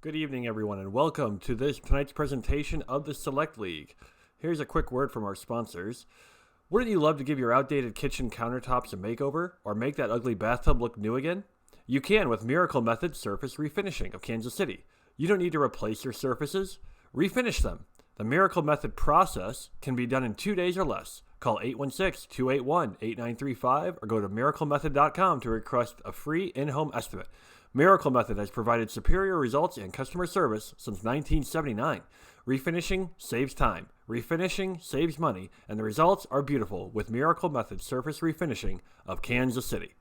Good evening, everyone, and welcome to tonight's presentation of the Select League. Here's a quick word from our sponsors. Wouldn't you love to give your outdated kitchen countertops a makeover or make that ugly bathtub look new again? You can with Miracle Method Surface Refinishing of Kansas City. You don't need to replace your surfaces. Refinish them. The Miracle Method process can be done in 2 days or less. Call 816-281-8935 or go to miraclemethod.com to request a free in-home estimate. Miracle Method has provided superior results in customer service since 1979. Refinishing saves time, refinishing saves money, and the results are beautiful with Miracle Method Surface Refinishing of Kansas City.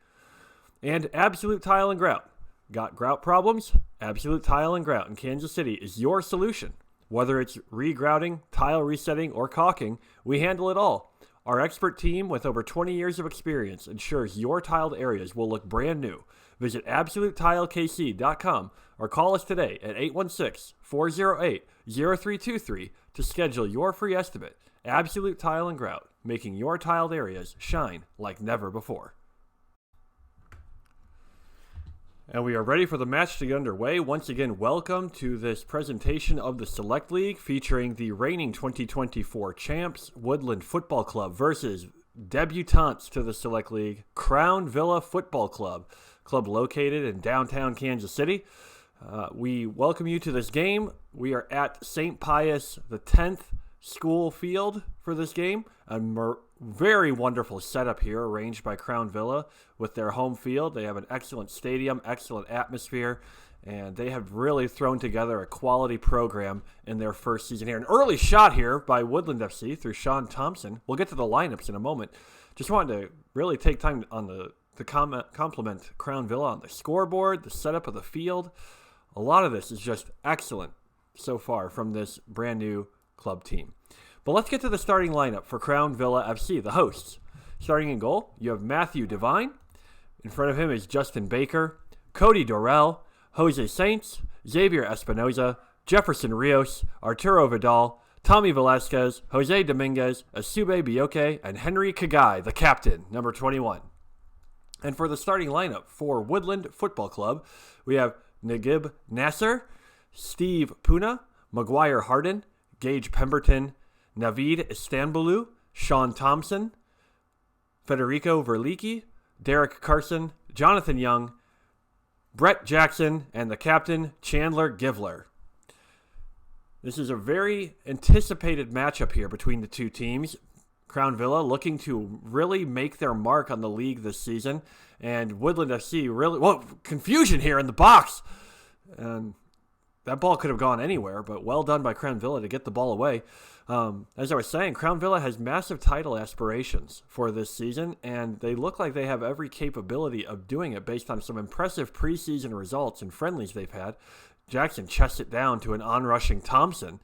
And Absolute Tile and Grout. Got grout problems? Absolute Tile and Grout in Kansas City is your solution. Whether it's regrouting, tile resetting, or caulking, we handle it all. Our expert team with over 20 years of experience ensures your tiled areas will look brand new. Visit AbsoluteTileKC.com or call us today at 816-408-0323 to schedule your free estimate. Absolute Tile and Grout, making your tiled areas shine like never before. And we are ready for the match to get underway. Once again, welcome to this presentation of the Select League featuring the reigning 2024 champs, Woodland Football Club, versus debutants to the Select League, Crown Villa Football Club, club located in downtown Kansas City. We welcome you to this game. We are at St. Pius X School Field for this game. A very wonderful setup here arranged by Crown Villa with their home field. They have an excellent stadium, excellent atmosphere, and they have really thrown together a quality program in their first season here. An early shot here by Woodland FC through Sean Thompson. We'll get to the lineups in a moment. Just wanted to really take time on to compliment Crown Villa on the scoreboard, the setup of the field. A lot of this is just excellent so far from this brand new club team. But let's get to the starting lineup for Crown Villa FC, the hosts. Starting in goal, you have Matthew Devine. In front of him is Justin Baker, Cody Dorrell, Jose Saints, Xavier Espinoza, Jefferson Rios, Arturo Vidal, Tommy Velasquez, Jose Dominguez, Asube Bioke, and Henry Kagai, the captain, number 21. And for the starting lineup for Woodland Football Club, we have Nagib Nasser, Steeve Pouna, Maguire Hardin, Gage Pemberton, Navid Istanbulu, Sean Thompson, Federico Verlicchi, Derek Carson, Jonathan Young, Brett Jackson, and the captain, Chandler Givler. This is a very anticipated matchup here between the two teams. Crown Villa looking to really make their mark on the league this season, and Woodland FC confusion here in the box. And that ball could have gone anywhere, but well done by Crown Villa to get the ball away. As I was saying, Crown Villa has massive title aspirations for this season, and they look like they have every capability of doing it based on some impressive preseason results and friendlies they've had. Jackson chests it down to an onrushing Thompson,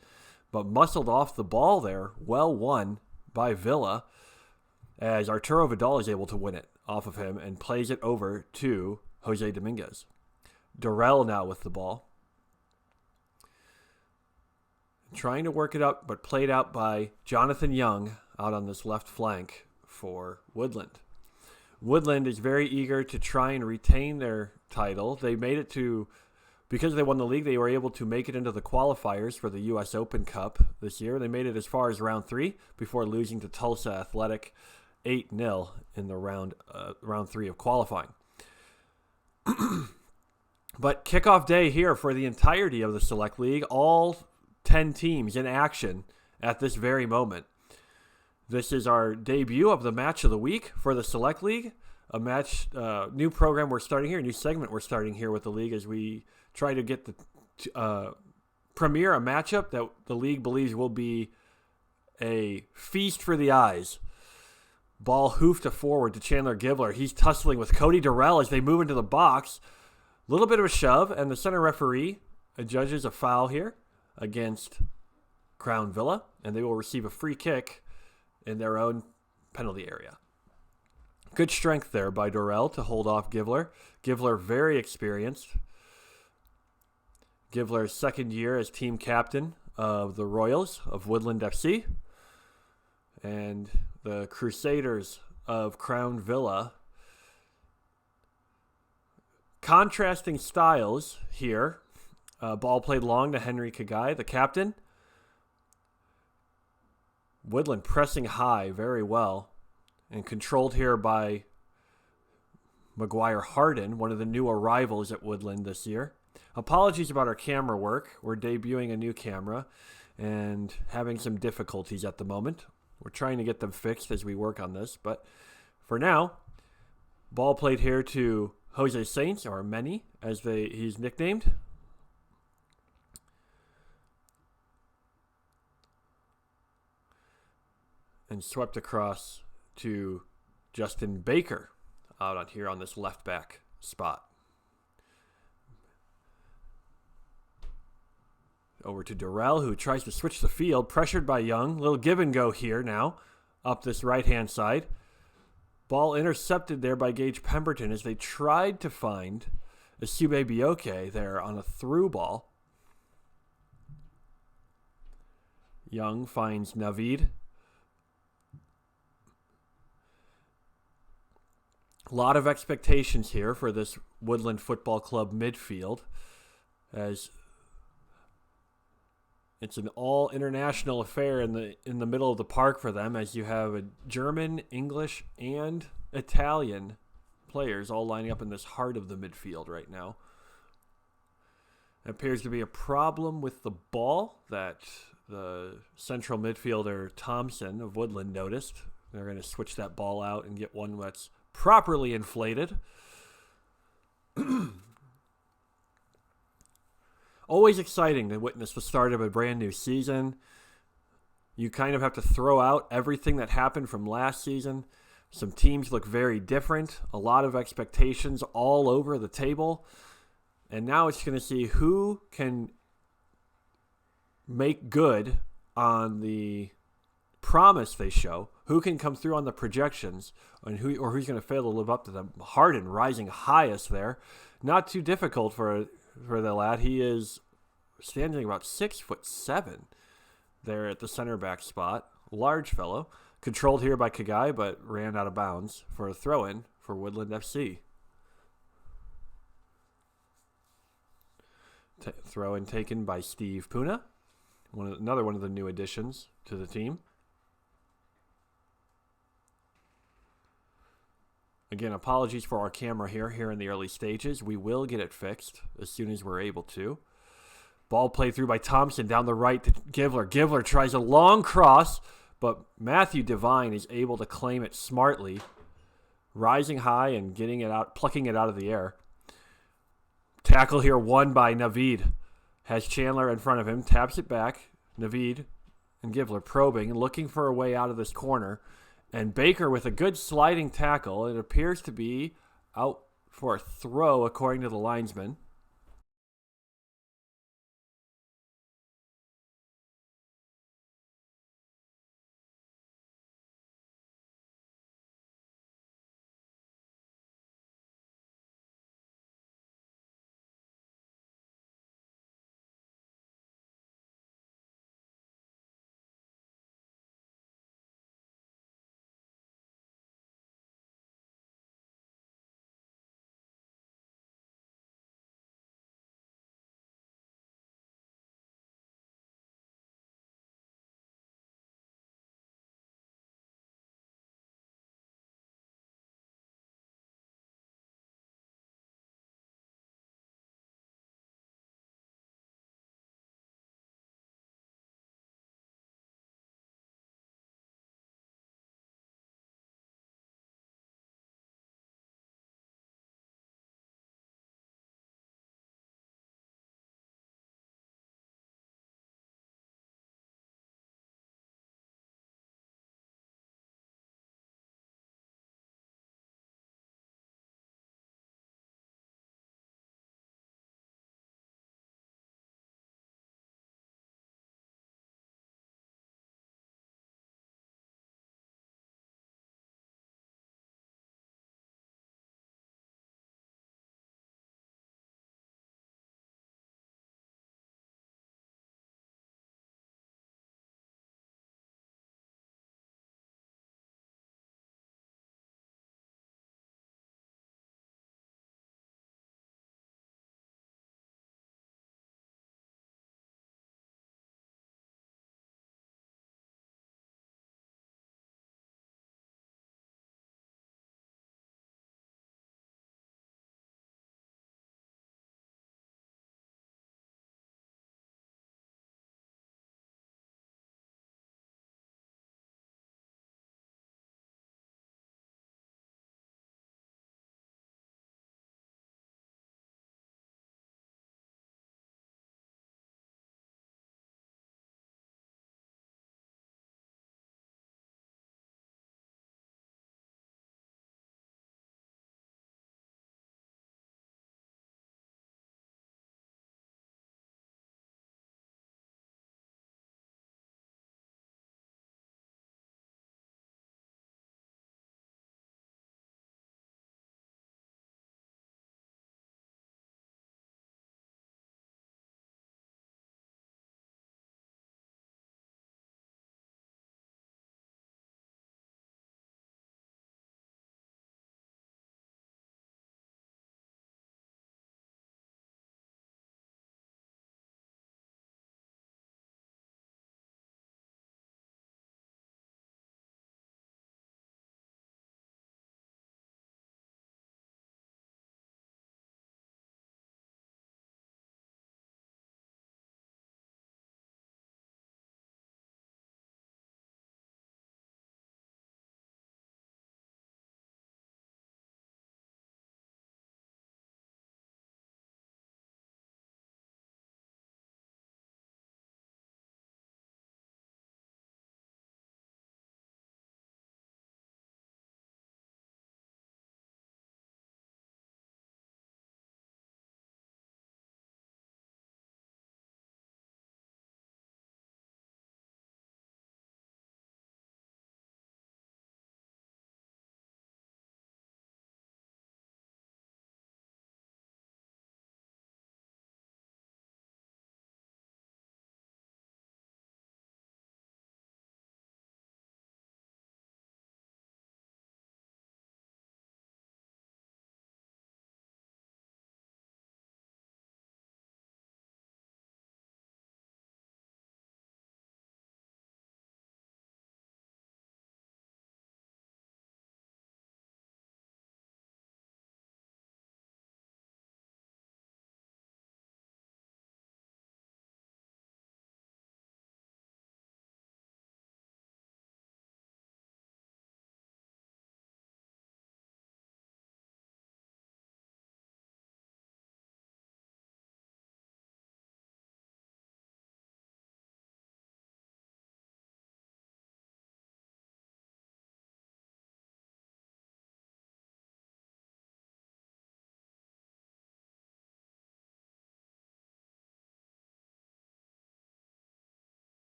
but muscled off the ball there, well won by Villa, as Arturo Vidal is able to win it off of him and plays it over to Jose Dominguez. Dorrell now with the ball. Trying to work it up, but played out by Jonathan Young out on this left flank for Woodland. Woodland is very eager to try and retain their title. They made it to, because they won the league, they were able to make it into the qualifiers for the U.S. Open Cup this year. They made it as far as round 3 before losing to Tulsa Athletic 8-0 in the round 3 of qualifying. But kickoff day here for the entirety of the Select League, all 10 teams in action at this very moment. This is our debut of the match of the week for the Select League, a match, new program we're starting here, a new segment we're starting here with the league as we try to get the premiere a matchup that the league believes will be a feast for the eyes. Ball hoofed forward to Chandler Givler. He's tussling with Cody Dorrell as they move into the box. A little bit of a shove, and the center referee adjudges a foul here against Crown Villa, and they will receive a free kick in their own penalty area. Good strength there by Dorrell to hold off Givler. Givler very experienced. Givler's second year as team captain of the Royals of Woodland FC. And the Crusaders of Crown Villa. Contrasting styles here Ball played long to Henry Kagai, the captain. Woodland pressing high very well and controlled here by Maguire Hardin, one of the new arrivals at Woodland this year. Apologies about our camera work. We're debuting a new camera and having some difficulties at the moment. We're trying to get them fixed as we work on this, but for now, ball played here to Jose Saints, or Many, as he's nicknamed. And swept across to Justin Baker out on here on this left back spot. Over to Durrell, who tries to switch the field, pressured by Young. Little give and go here now, up this right-hand side. Ball intercepted there by Gage Pemberton as they tried to find Asube Bioke there on a through ball. Young finds Navid. A lot of expectations here for this Woodland Football Club midfield, as it's an all-international affair in the middle of the park for them, as you have a German, English, and Italian players all lining up in this heart of the midfield right now. It appears to be a problem with the ball that the central midfielder Thompson of Woodland noticed. They're going to switch that ball out and get one that's properly inflated. Always exciting to witness the start of a brand new season. You kind of have to throw out everything that happened from last season. Some teams look very different. A lot of expectations all over the table. And now it's going to see who can make good on the promise they show, who can come through on the projections, and who's going to fail to live up to them. Hardin rising highest there. Not too difficult for the lad. He is standing about 6'7" there at the center back spot. Large fellow. Controlled here by Kagai, but ran out of bounds for a throw-in for Woodland FC. Throw-in taken by Steeve Pouna, another one of the new additions to the team. Again, apologies for our camera here in the early stages. We will get it fixed as soon as we're able to. Ball played through by Thompson down the right to Givler. Givler tries a long cross, but Matthew Devine is able to claim it smartly, rising high and getting it out, plucking it out of the air. Tackle here won by Navid. Has Chandler in front of him, taps it back. Navid and Givler probing and looking for a way out of this corner. And Baker with a good sliding tackle. It appears to be out for a throw, according to the linesman.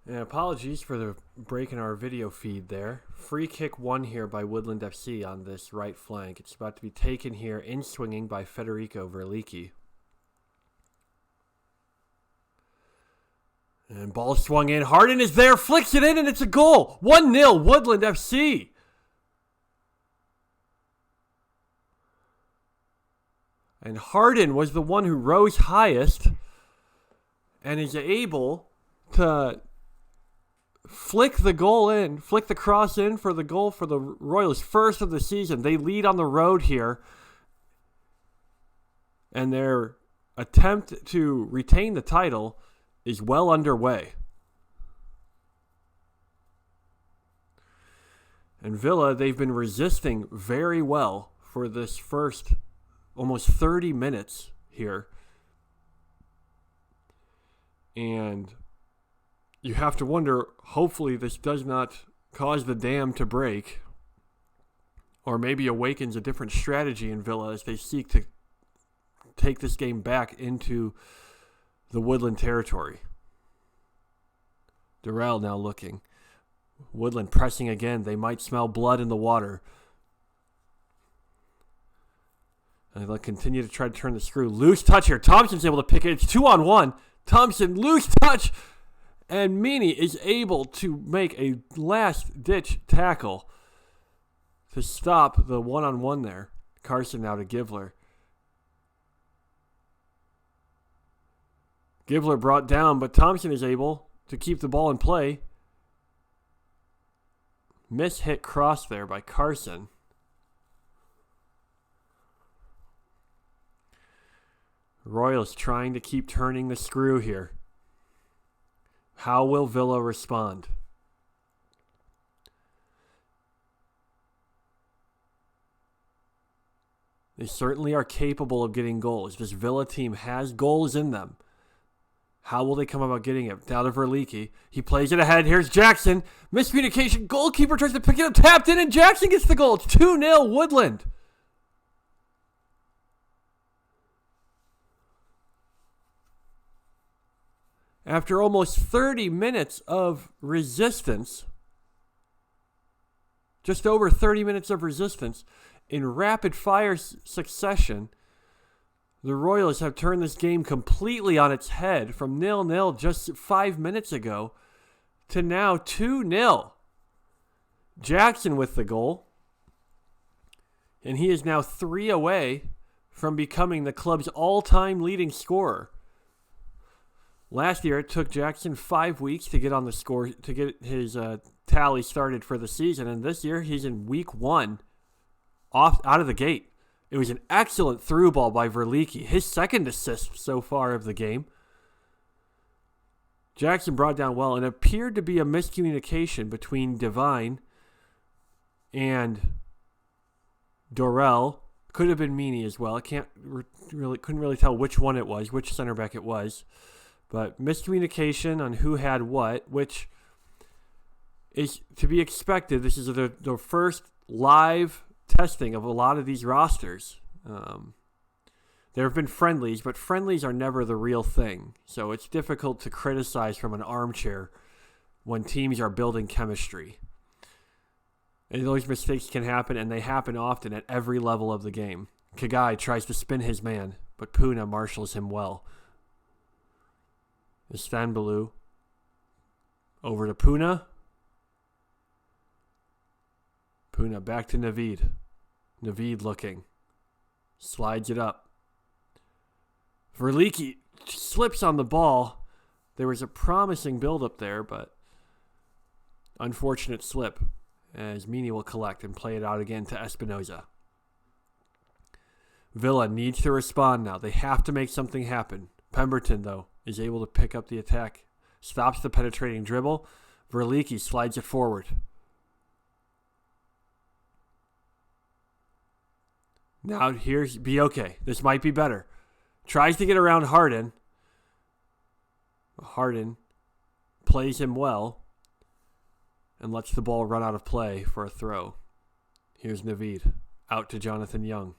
And apologies for the break in our video feed there. Free kick won here by Woodland FC on this right flank. It's about to be taken here in swinging by Federico Verlicchi. And ball swung in. Hardin is there, flicks it in, and it's a goal. 1-0 Woodland FC. And Hardin was the one who rose highest and is able to flick the cross in for the goal for the Royals, first of the season. They lead on the road here. And their attempt to retain the title is well underway. And Villa, they've been resisting very well for this first almost 30 minutes here. And you have to wonder, hopefully this does not cause the dam to break, or maybe awakens a different strategy in Villa as they seek to take this game back into the Woodland territory. Durrell now looking. Woodland pressing again. They might smell blood in the water. And they'll continue to try to turn the screw. Loose touch here. Thompson's able to pick it. It's 2-on-1. Thompson, loose touch. And Meany is able to make a last-ditch tackle to stop the one-on-one there. Carson now to Givler. Givler brought down, but Thompson is able to keep the ball in play. Miss-hit cross there by Carson. Royals trying to keep turning the screw here. How will Villa respond? They certainly are capable of getting goals. This Villa team has goals in them. How will they come about getting it? Down to Verlicchi. He plays it ahead. Here's Jackson. Miscommunication. Goalkeeper tries to pick it up. Tapped in, and Jackson gets the goal. It's 2-0 Woodland. After almost 30 minutes of resistance, just over 30 minutes of resistance, in rapid-fire succession, the Royals have turned this game completely on its head from 0-0 just 5 minutes ago to now 2-0. Jackson with the goal, and he is now 3 away from becoming the club's all-time leading scorer. Last year, it took Jackson 5 weeks to get on the score, to get his tally started for the season, and this year he's in week 1, out of the gate. It was an excellent through ball by Verlicchi, his second assist so far of the game. Jackson brought down well, and it appeared to be a miscommunication between Devine and Dorrell. Could have been Meany as well. I couldn't really tell which one it was, which center back it was. But miscommunication on who had what, which is to be expected. This is the first live testing of a lot of these rosters. There have been friendlies, but friendlies are never the real thing. So it's difficult to criticize from an armchair when teams are building chemistry. And those mistakes can happen, and they happen often at every level of the game. Kagai tries to spin his man, but Pouna marshals him well. Istanbulu over to Pouna. Pouna back to Navid. Navid looking. Slides it up. Verlicchi slips on the ball. There was a promising build-up there, but unfortunate slip as Meany will collect and play it out again to Espinoza. Villa needs to respond now. They have to make something happen. Pemberton, though, is able to pick up the attack. Stops the penetrating dribble. Verlicchi slides it forward. Now here's Bioke. This might be better. Tries to get around Hardin. Hardin plays him well and lets the ball run out of play for a throw. Here's Navid. Out to Jonathan Young.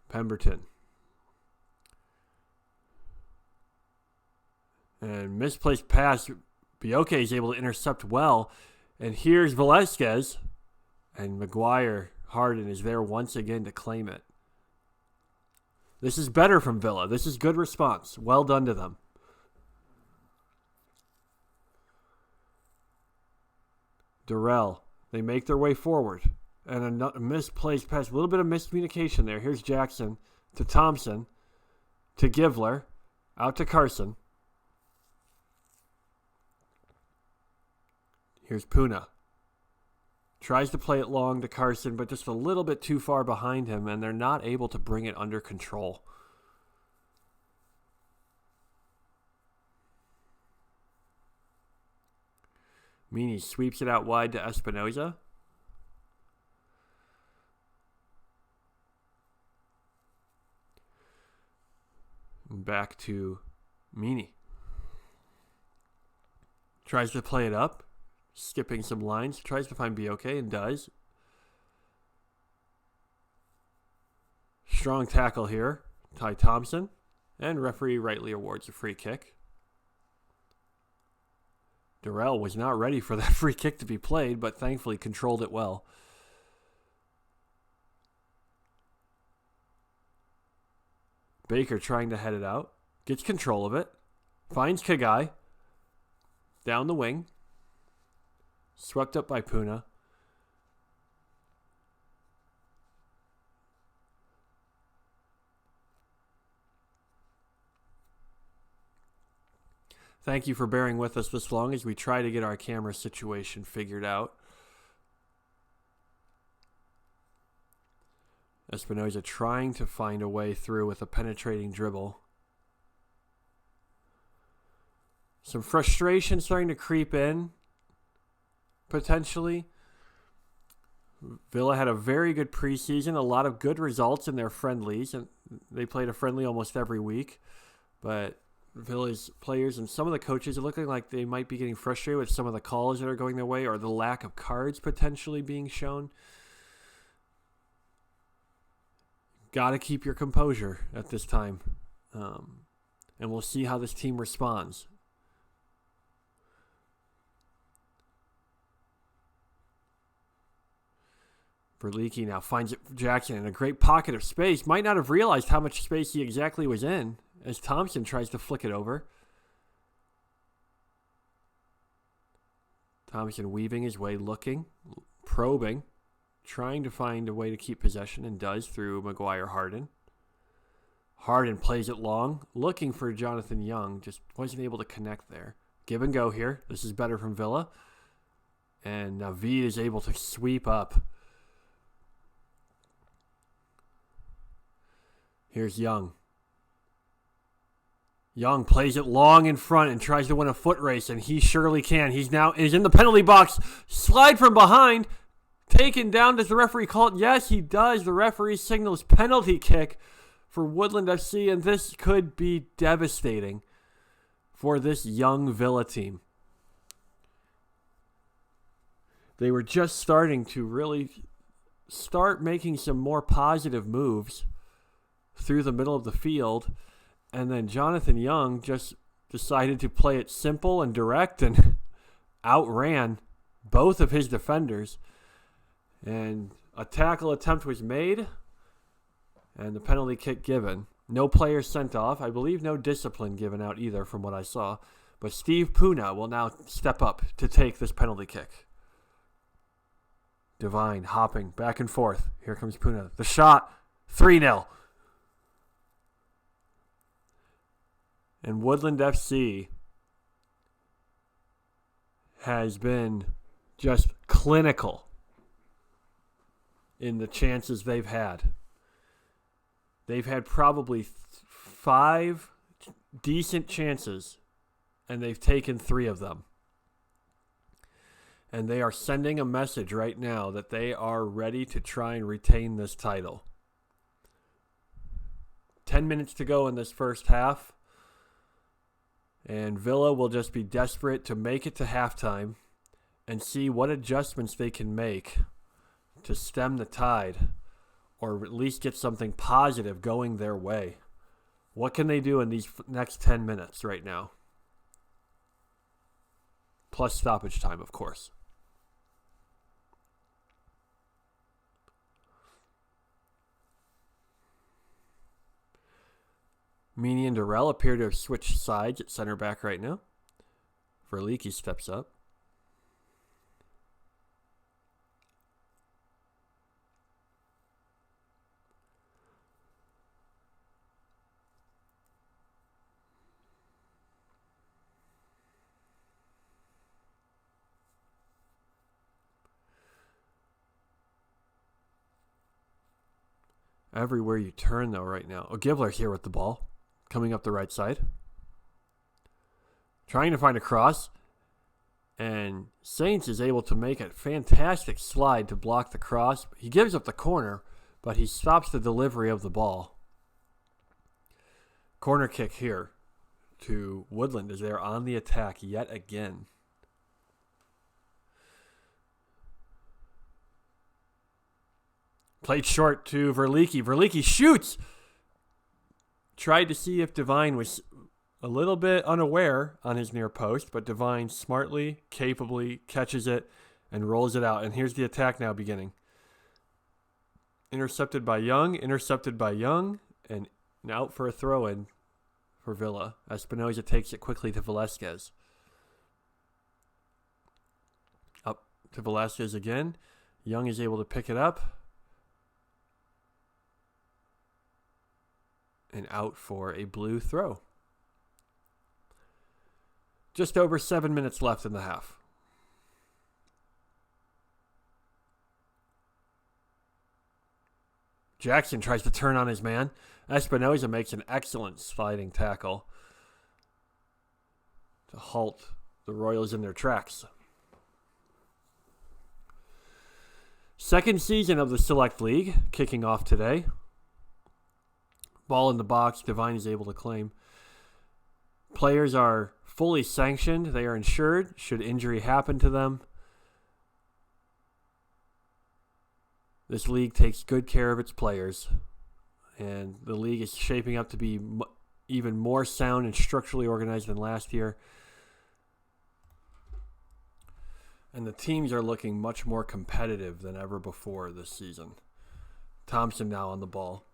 Pemberton. And misplaced pass. Bioke is able to intercept well. And here's Velasquez. And Maguire, Hardin is there once again to claim it. This is better from Villa. This is good response. Well done to them. Durrell. They make their way forward. And a misplaced pass. A little bit of miscommunication there. Here's Jackson to Thompson. To Givler. Out to Carson. Here's Pouna. Tries to play it long to Carson, but just a little bit too far behind him, and they're not able to bring it under control. Meany sweeps it out wide to Espinoza. Back to Meany. Tries to play it up. Skipping some lines. Tries to find Bioke and does. Strong tackle here. Ty Thompson. And referee rightly awards a free kick. Durrell was not ready for that free kick to be played, but thankfully controlled it well. Baker trying to head it out. Gets control of it. Finds Kagai. Down the wing. Swept up by Pouna. Thank you for bearing with us this long as we try to get our camera situation figured out. Espinoza trying to find a way through with a penetrating dribble. Some frustration starting to creep in, potentially. Villa had a very good preseason, a lot of good results in their friendlies, and they played a friendly almost every week. But Villa's players and some of the coaches are looking like they might be getting frustrated with some of the calls that are going their way or the lack of cards potentially being shown. Got to keep your composure at this time. And we'll see how this team responds. Verlicchi now finds Jackson in a great pocket of space. Might not have realized how much space he exactly was in as Thompson tries to flick it over. Thompson weaving his way, looking, probing, trying to find a way to keep possession, and does through Maguire Hardin. Hardin plays it long, looking for Jonathan Young, just wasn't able to connect there. Give and go here. This is better from Villa. And Navid is able to sweep up. Here's Young. Young plays it long in front and tries to win a foot race, and he surely can. He's in the penalty box. Slide from behind. Taken down. Does the referee call it? Yes, he does. The referee signals penalty kick for Woodland FC, and this could be devastating for this young Villa team. They were just starting to really start making some more positive moves through the middle of the field, and then Jonathan Young just decided to play it simple and direct and outran both of his defenders. And a tackle attempt was made, and the penalty kick given. No players sent off. I believe no discipline given out either from what I saw. But Steeve Pouna will now step up to take this penalty kick. Divine hopping back and forth. Here comes Pouna. The shot, 3-0. And Woodland FC has been just clinical in the chances they've had. They've had probably 5 decent chances, and they've taken 3 of them. And they are sending a message right now that they are ready to try and retain this title. 10 minutes to go in this first half. And Villa will just be desperate to make it to halftime and see what adjustments they can make to stem the tide or at least get something positive going their way. What can they do in these next 10 minutes right now? plus stoppage time, of course. Meany and Durrell appear to have switched sides at center back right now. Verlicchi steps up. Everywhere you turn, though, right now. Oh, Gibler's here with the ball. Coming up the right side. Trying to find a cross. And Saints is able to make a fantastic slide to block the cross. He gives up the corner, but he stops the delivery of the ball. Corner kick here to Woodland as they're on the attack yet again. Played short to Verlicchi. Verlicchi shoots! Tried to see if Devine was a little bit unaware on his near post, but Devine smartly, capably catches it and rolls it out. And here's the attack now beginning. Intercepted by Young, and out for a throw-in for Villa. Espinoza takes it quickly to Velasquez. Up to Velasquez again. Young is able to pick it up. And out for a blue throw. Just over 7 minutes left in the half. Jackson tries to turn on his man. Espinoza makes an excellent sliding tackle to halt the Royals in their tracks. Second season of the Select League kicking off today. Ball in the box, Devine is able to claim. Players are fully sanctioned. They are insured should injury happen to them. This league takes good care of its players. And the league is shaping up to be even more sound and structurally organized than last year. And the teams are looking much more competitive than ever before this season. Thompson now on the ball.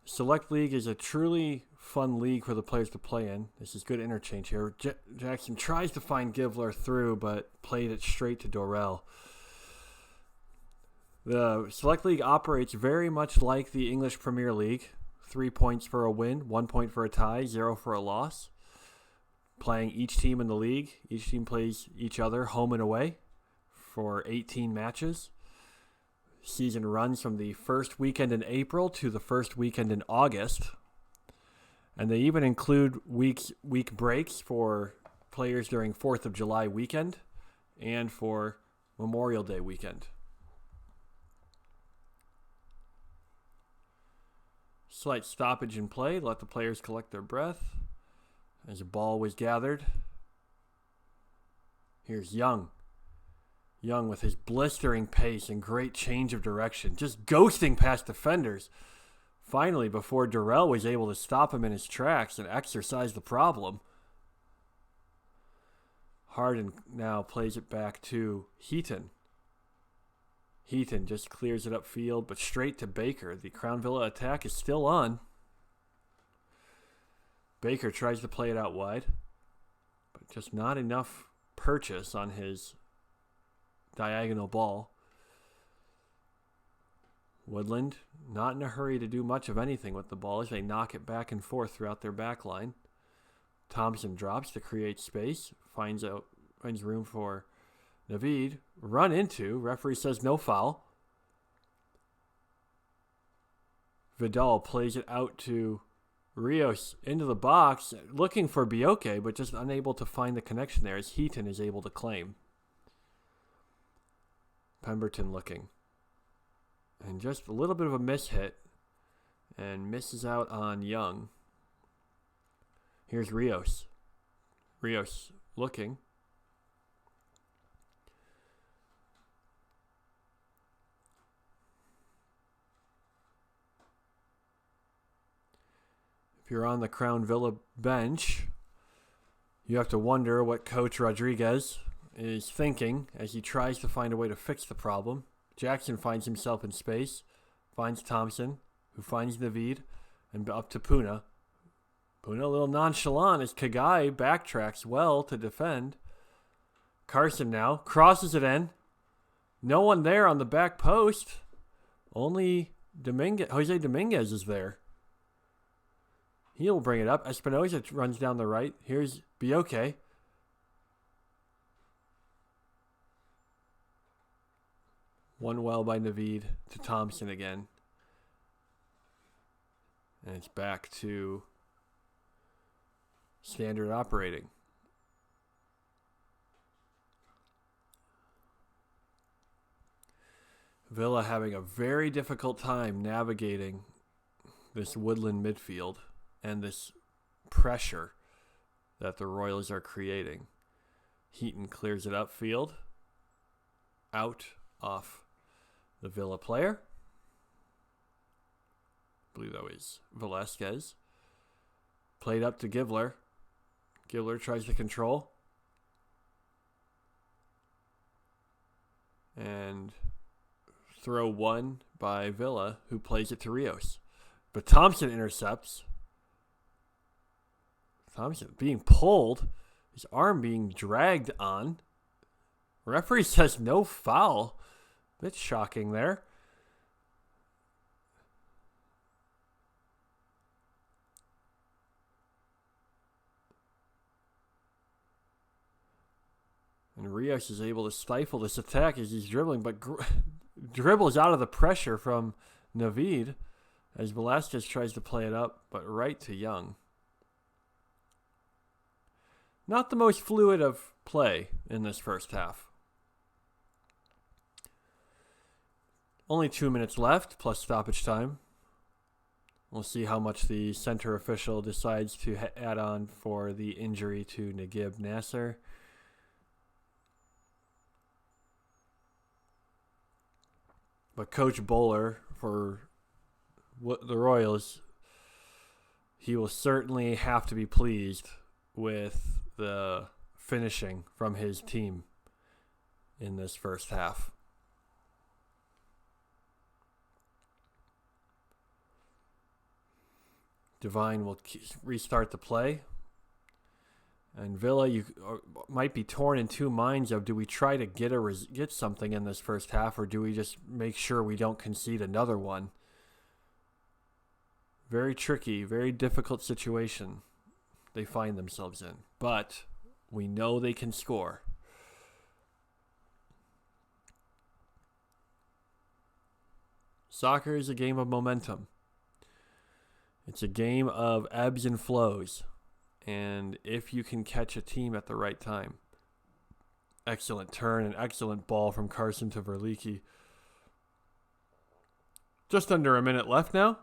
Select League is a truly fun league for the players to play in. This is good interchange here. Jackson tries to find Givler through, but played it straight to Dorrell. The Select League operates very much like the English Premier League. 3 points for a win, 1 point for a tie, 0 for a loss. Playing each team in the league. Each team plays each other home and away for 18 matches. Season runs from the first weekend in April to the first weekend in August. And they even include week breaks for players during 4th of July weekend and for Memorial Day weekend. Slight stoppage in play, let the players collect their breath as a ball was gathered. Here's Young. Young with his blistering pace and great change of direction, just ghosting past defenders. Finally, before Durrell was able to stop him in his tracks and exercise the problem. Hardin now plays it back to Heaton. Heaton just clears it upfield, but straight to Baker. The Crown Villa attack is still on. Baker tries to play it out wide, but just not enough purchase on his diagonal ball. Woodland not in a hurry to do much of anything with the ball as they knock it back and forth throughout their back line. Thompson drops to create space, finds room for Naveed. Run into, referee says no foul. Vidal plays it out to Rios into the box, looking for Bioke, but just unable to find the connection there as Heaton is able to claim. Pemberton looking. And just a little bit of a miss-hit. And misses out on Young. Here's Rios. Rios looking. if you're on the Crown Villa bench, you have to wonder what Coach Rodriguez is thinking as he tries to find a way to fix the problem. Jackson finds himself in space, finds Thompson, who finds Naveed, and up to Pouna. Pouna a little nonchalant as Kagai backtracks well to defend. Carson now crosses it in. No one there on the back post. Only Jose Dominguez is there. He'll bring it up. Espinosa runs down the right. Here's Bioke. One well by Naveed to Thompson again. And it's back to standard operating. Villa having a very difficult time navigating this Woodland midfield and this pressure that the Royals are creating. Heaton clears it upfield. Out off the Villa player. I believe that was Velasquez. Played up to Givler. Givler tries to control. And throw one by Villa, who plays it to Rios. But Thompson intercepts. Thompson being pulled. His arm being dragged on. Referee says no foul. Bit shocking there. And Rios is able to stifle this attack as he's dribbling, but dribbles out of the pressure from Naveed as Velasquez tries to play it up, but right to Young. Not the most fluid of play in this first half. Only 2 minutes left, plus stoppage time. We'll see how much the center official decides to add on for the injury to Naguib Nasser. But Coach Bowler for the Royals, he will certainly have to be pleased with the finishing from his team in this first half. Devine will restart the play. And Villa, you might be torn in two minds of, do we try to get something in this first half, or do we just make sure we don't concede another one? Very tricky, very difficult situation they find themselves in. But we know they can score. Soccer is a game of momentum. It's a game of ebbs and flows. And if you can catch a team at the right time. Excellent turn and excellent ball from Carson to Verlicchi. Just under a minute left now.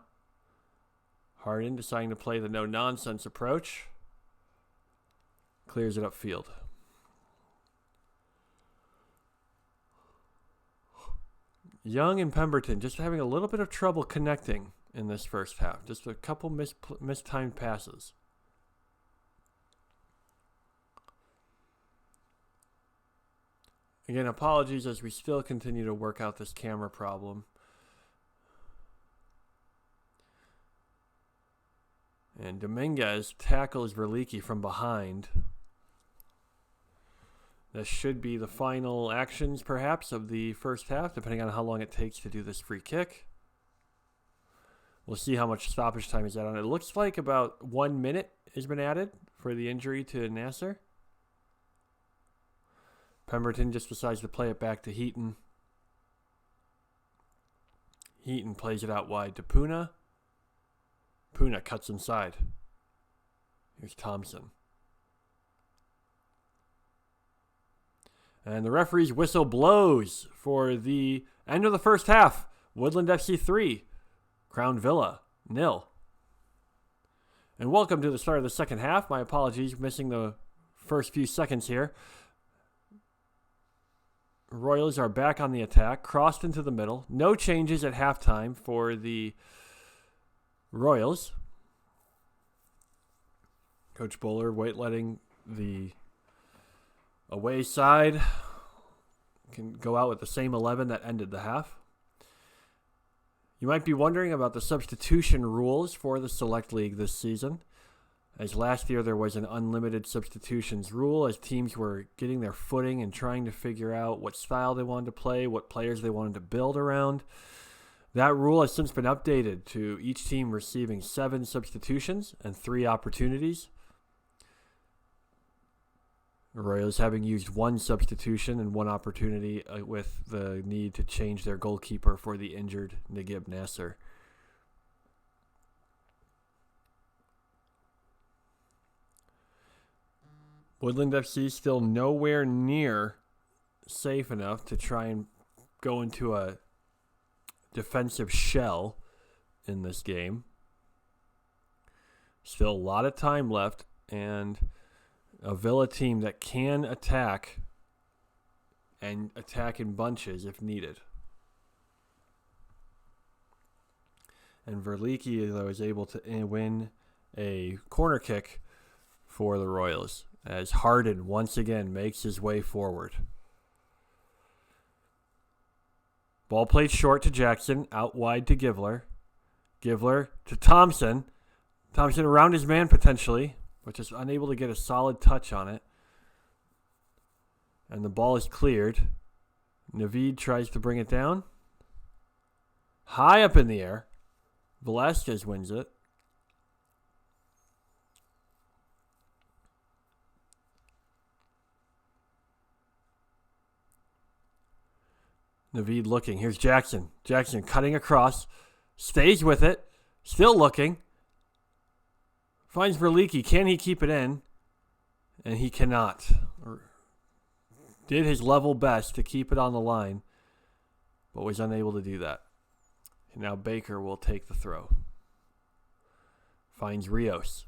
Hardin deciding to play the no-nonsense approach. Clears it upfield. Young and Pemberton just having a little bit of trouble connecting in this first half. Just a couple mistimed passes. Again, apologies as we still continue to work out this camera problem. And Dominguez tackles Verlicchi from behind. This should be the final actions, perhaps, of the first half, depending on how long it takes to do this free kick. We'll see how much stoppage time is added on. It looks like about 1 minute has been added for the injury to Nasser. Pemberton just decides to play it back to Heaton. Heaton plays it out wide to Pouna. Pouna cuts inside. Here's Thompson. And the referee's whistle blows for the end of the first half. Woodland FC 3, Crown Villa 0. And welcome to the start of the second half. My apologies, missing the first few seconds here. Royals are back on the attack, crossed into the middle. No changes at halftime for the Royals. Coach Bowler letting the away side can go out with the same 11 that ended the half. You might be wondering about the substitution rules for the Select League this season. As last year there was an unlimited substitutions rule as teams were getting their footing and trying to figure out what style they wanted to play, what players they wanted to build around. That rule has since been updated to each team receiving 7 substitutions and 3 opportunities. The Royals having used 1 substitution and 1 opportunity with the need to change their goalkeeper for the injured Naguib Nasser. Woodland FC still nowhere near safe enough to try and go into a defensive shell in this game. Still a lot of time left, and a Villa team that can attack and attack in bunches if needed. And Verlicchi, though, is able to win a corner kick for the Royals as Hardin once again makes his way forward. Ball played short to Jackson, out wide to Givler. Givler to Thompson. Thompson around his man potentially, but just unable to get a solid touch on it. And the ball is cleared. Naveed tries to bring it down. High up in the air. Velasquez wins it. Naveed looking. Here's Jackson. Jackson cutting across. Stays with it. Still looking. Finds Verlicchi. Can he keep it in? And he cannot. Did his level best to keep it on the line, but was unable to do that. And now Baker will take the throw. Finds Rios.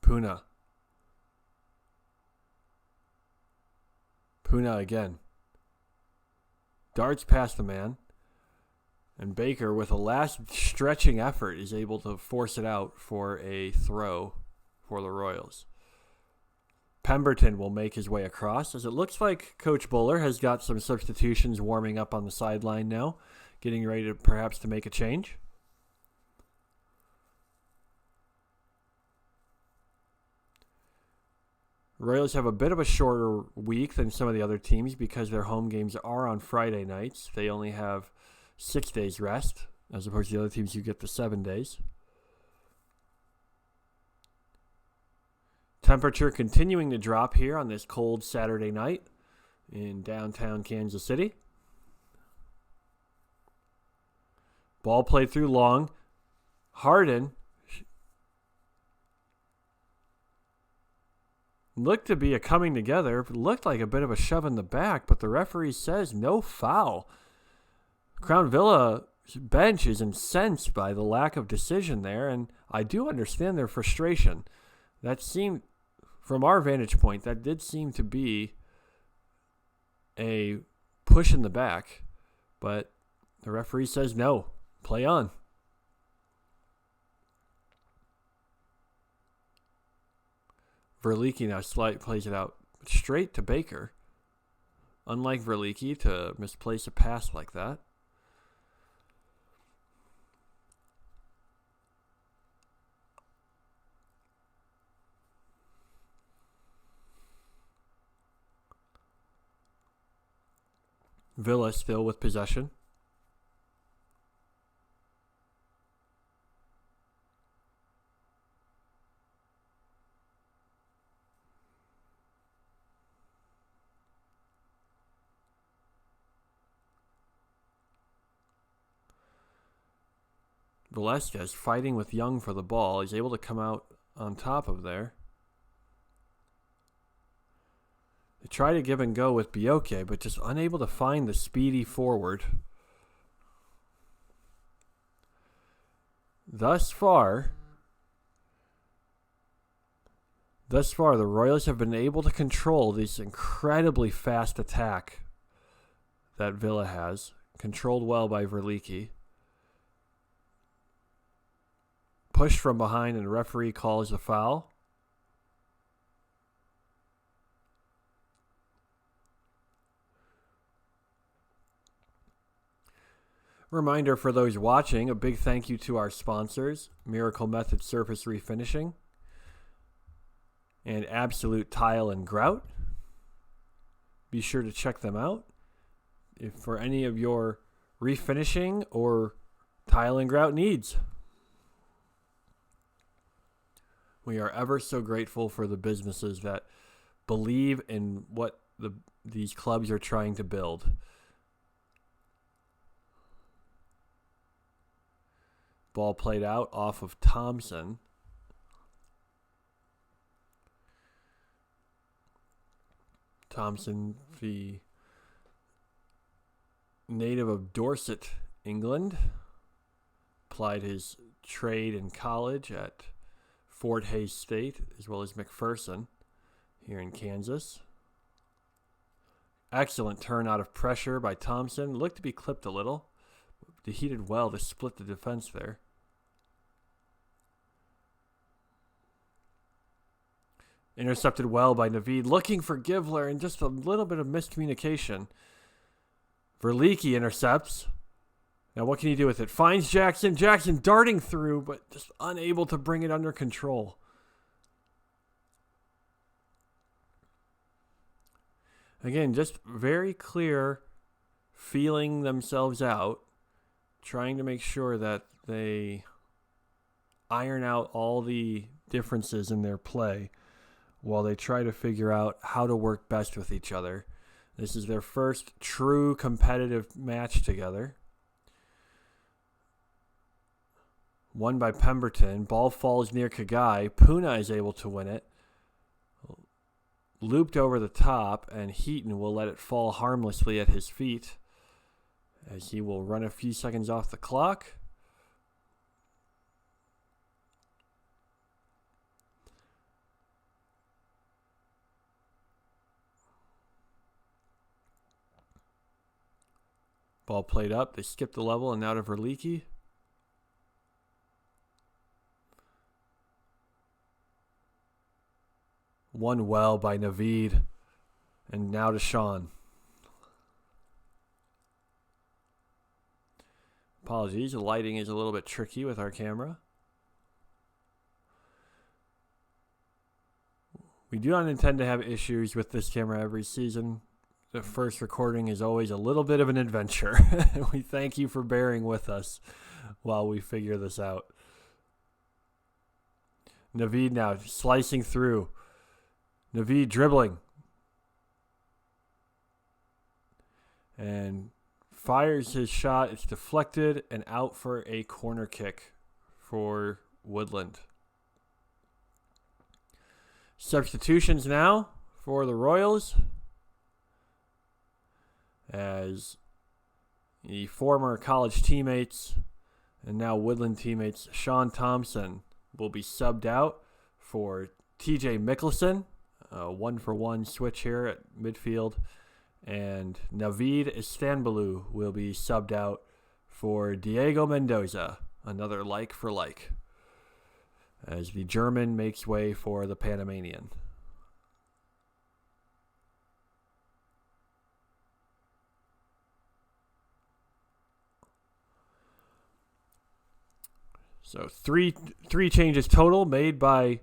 Pouna. Pouna again. Darts past the man. And Baker, with a last stretching effort, is able to force it out for a throw for the Royals. Pemberton will make his way across, as it looks like Coach Bowler has got some substitutions warming up on the sideline now, getting ready to perhaps to make a change. Royals have a bit of a shorter week than some of the other teams because their home games are on Friday nights. They only have 6 days rest, as opposed to the other teams who get the 7 days. Temperature continuing to drop here on this cold Saturday night in downtown Kansas City. Ball played through long. Hardin looked to be a coming together. Looked like a bit of a shove in the back, but the referee says no foul. Crown Villa bench is incensed by the lack of decision there, and I do understand their frustration. That seemed, from our vantage point, that did seem to be a push in the back, but the referee says no, play on. Verlicchi now plays it out straight to Baker. Unlike Verlicchi to misplace a pass like that. Villa still with possession. Velasquez fighting with Young for the ball. He's able to come out on top of there. They try to give and go with Bioke, but just unable to find the speedy forward. Thus far, the Royals have been able to control this incredibly fast attack that Villa has, controlled well by Verlicchi. pushed from behind and the referee calls the foul. Reminder for those watching, a big thank you to our sponsors, Miracle Method Surface Refinishing and Absolute Tile and Grout. Be sure to check them out if for any of your refinishing or tile and grout needs. We are ever so grateful for the businesses that believe in what these clubs are trying to build. Ball played out off of Thompson. Thompson, the native of Dorset, England, applied his trade in college at Fort Hays State as well as McPherson here in Kansas. Excellent turn out of pressure by Thompson. Looked to be clipped a little. He did well to split the defense there. Intercepted well by Naveed, looking for Givler, and just a little bit of miscommunication. Verlicchi intercepts. Now what can he do with it? Finds Jackson. Jackson darting through, but just unable to bring it under control. Again, just very clear, feeling themselves out, trying to make sure that they iron out all the differences in their play while they try to figure out how to work best with each other. This is their first true competitive match together. Won by Pemberton. Ball falls near Kagai. Pouna is able to win it. Looped over the top, and Heaton will let it fall harmlessly at his feet as he will run a few seconds off the clock. Ball played up. They skipped the level and now to Verlicchi. Won well by Naveed. And now to Sean. Apologies, the lighting is a little bit tricky with our camera. We do not intend to have issues with this camera every season. The first recording is always a little bit of an adventure. We thank you for bearing with us while we figure this out. Naveed now slicing through. Naveed dribbling. And fires his shot. It's deflected and out for a corner kick for Woodland. Substitutions now for the Royals, as the former college teammates and now Woodland teammates Sean Thompson will be subbed out for TJ Mickelson, a 1-for-1 switch here at midfield, and Naveed Istanbulu will be subbed out for Diego Mendoza, another like for like, as the German makes way for the Panamanian. So three changes total made by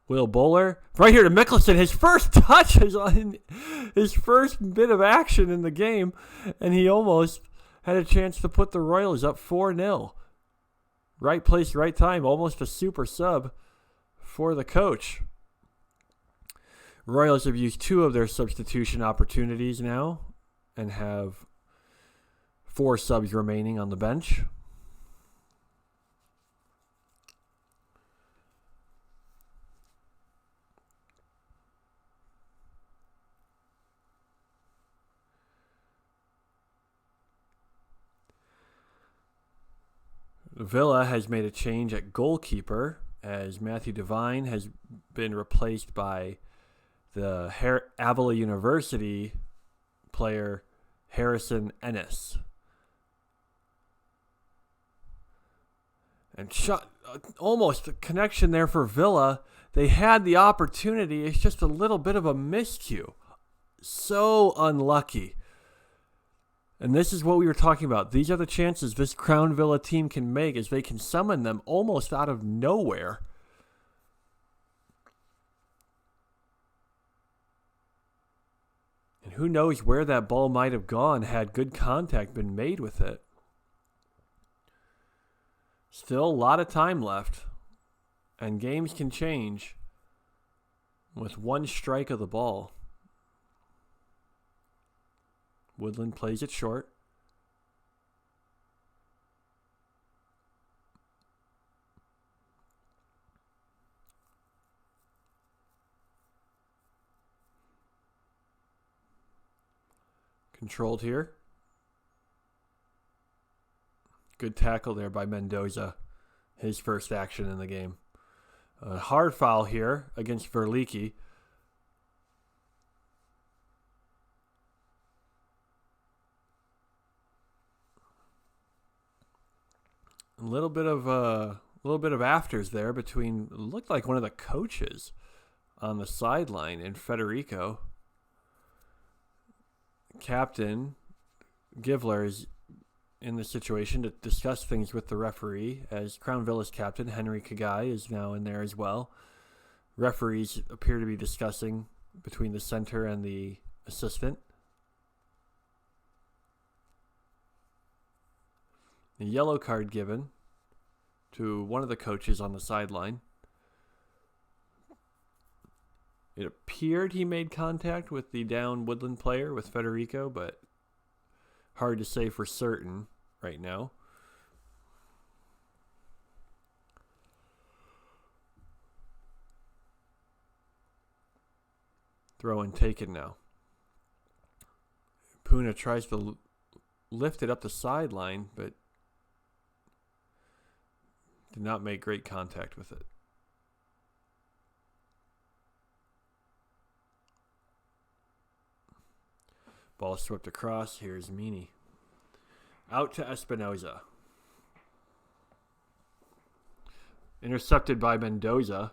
Will Bowler. Right here to Mickelson. His first touch is on his first bit of action in the game, and he almost had a chance to put the Royals up 4-0. Right place, right time. Almost a super sub for the coach. Royals have used 2 of their substitution opportunities now and have 4 subs remaining on the bench. Villa has made a change at goalkeeper as Matthew Devine has been replaced by the Avila University player Harrison Ennis. And shot almost a connection there for Villa. They had the opportunity. It's just a little bit of a miscue. So unlucky. And this is what we were talking about. These are the chances this Crown Villa team can make, as they can summon them almost out of nowhere. And who knows where that ball might have gone had good contact been made with it. Still a lot of time left. And games can change with one strike of the ball. Woodland plays it short. Controlled here. Good tackle there by Mendoza. His first action in the game. A hard foul here against Verlicchi. A little bit of afters there between, looked like one of the coaches on the sideline, and Federico. Captain Givler is in the situation to discuss things with the referee, as Crown Villa's captain Henry Kagai is now in there as well. Referees appear to be discussing between the center and the assistant. A yellow card given to one of the coaches on the sideline. It appeared he made contact with the down Woodland player, with Federico, but hard to say for certain right now. Throw and taken now. Pouna tries to lift it up the sideline, but did not make great contact with it. Ball swept across. Here's Meany. Out to Espinoza. Intercepted by Mendoza.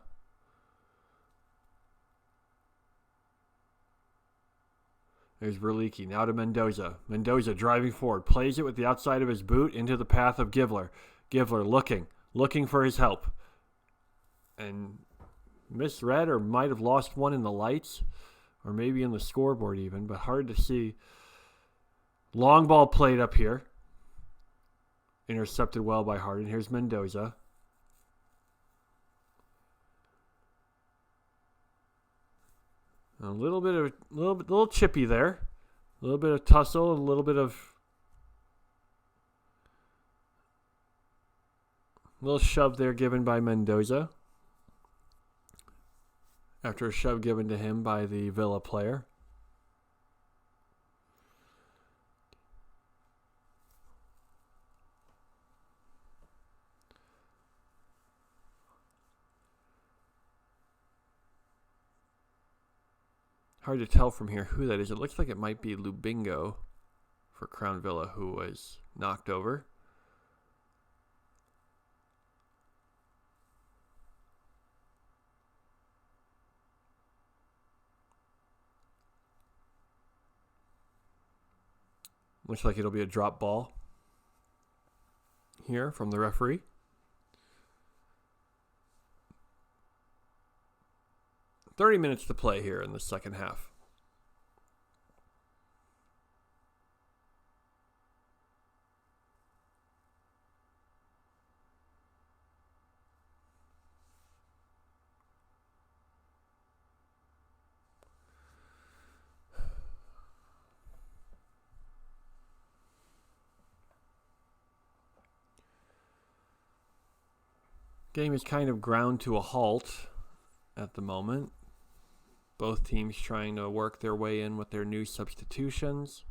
There's Verlicchi. Now to Mendoza. Mendoza driving forward. Plays it with the outside of his boot into the path of Givler. Givler looking for his help. And misread, or might have lost one in the lights. Or maybe in the scoreboard even, but hard to see. Long ball played up here. Intercepted well by Hardin. Here's Mendoza. A little chippy there. A little bit of tussle, a little shove there given by Mendoza. After a shove given to him by the Villa player. Hard to tell from here who that is. It looks like it might be Lubingo for Crown Villa, who was knocked over. Looks like it'll be a drop ball here from the referee. "30 minutes to play here in the second half. Game is kind of ground to a halt at the moment. Both teams trying to work their way in with their new substitutions.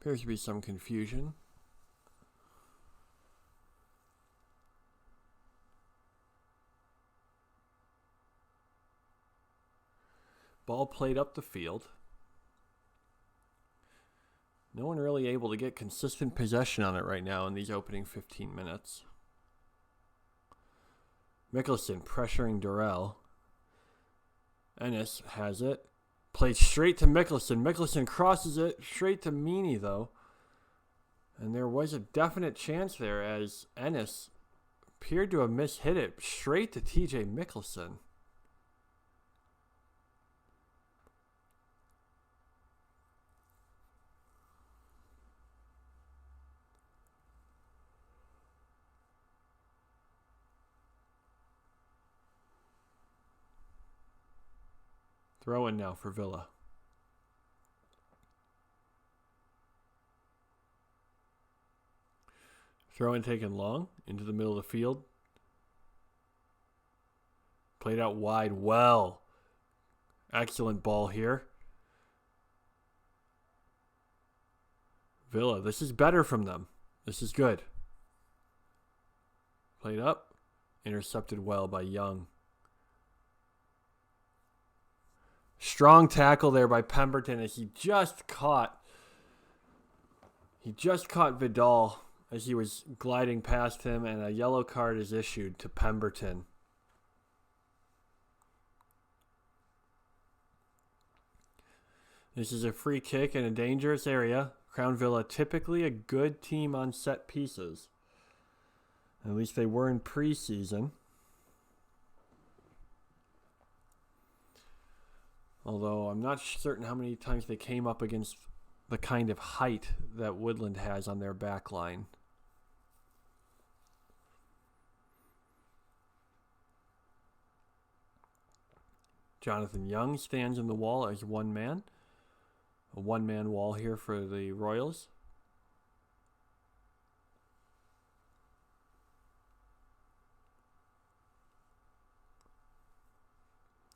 Appears to be some confusion. Ball played up the field. No one really able to get consistent possession on it right now in these opening 15 minutes. Mikkelsen pressuring Durrell. Ennis has it. Played straight to Mikkelsen. Mikkelsen crosses it straight to Meany, though. And there was a definite chance there as Ennis appeared to have mishit it straight to TJ Mikkelsen. Throw in now for Villa. Throw in taken long into the middle of the field. Played out wide well. Excellent ball here. Villa, this is better from them. This is good. Played up. Intercepted well by Young. Strong tackle there by Pemberton as he just caught Vidal as he was gliding past him, and a yellow card is issued to Pemberton. This is a free kick in a dangerous area. Crown Villa typically a good team on set pieces. At least they were in preseason. Although I'm not certain how many times they came up against the kind of height that Woodland has on their back line. Jonathan Young stands in the wall as one man. A one-man wall here for the Royals.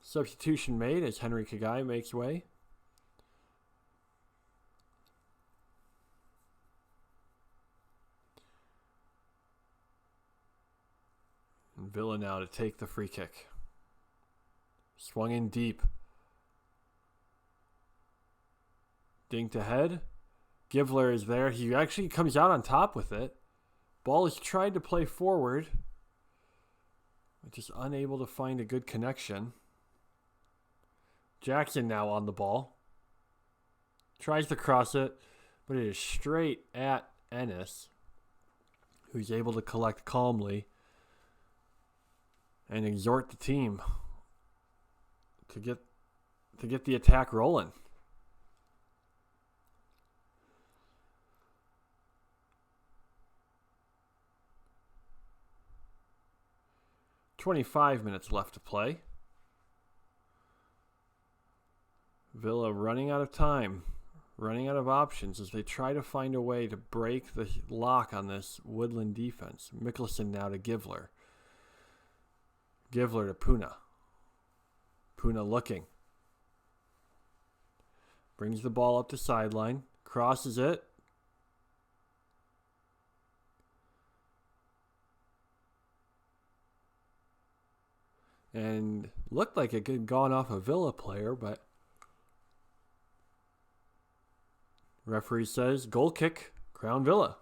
Substitution made as Henry Kagai makes way. And Villa now to take the free kick. Swung in deep. Dinked ahead. Givler is there. He actually comes out on top with it. Ball is tried to play forward. Just unable to find a good connection. Jackson now on the ball. Tries to cross it, but it is straight at Ennis, who's able to collect calmly and exhort the team to get the attack rolling. "25 minutes left to play. Villa running out of time, running out of options as they try to find a way to break the lock on this Woodland defense. Mikkelsen now to Givler. Givler to Pouna. Pouna looking. Brings the ball up the sideline. Crosses it. And looked like it had gone off a Villa player, but referee says goal kick, Crown Villa.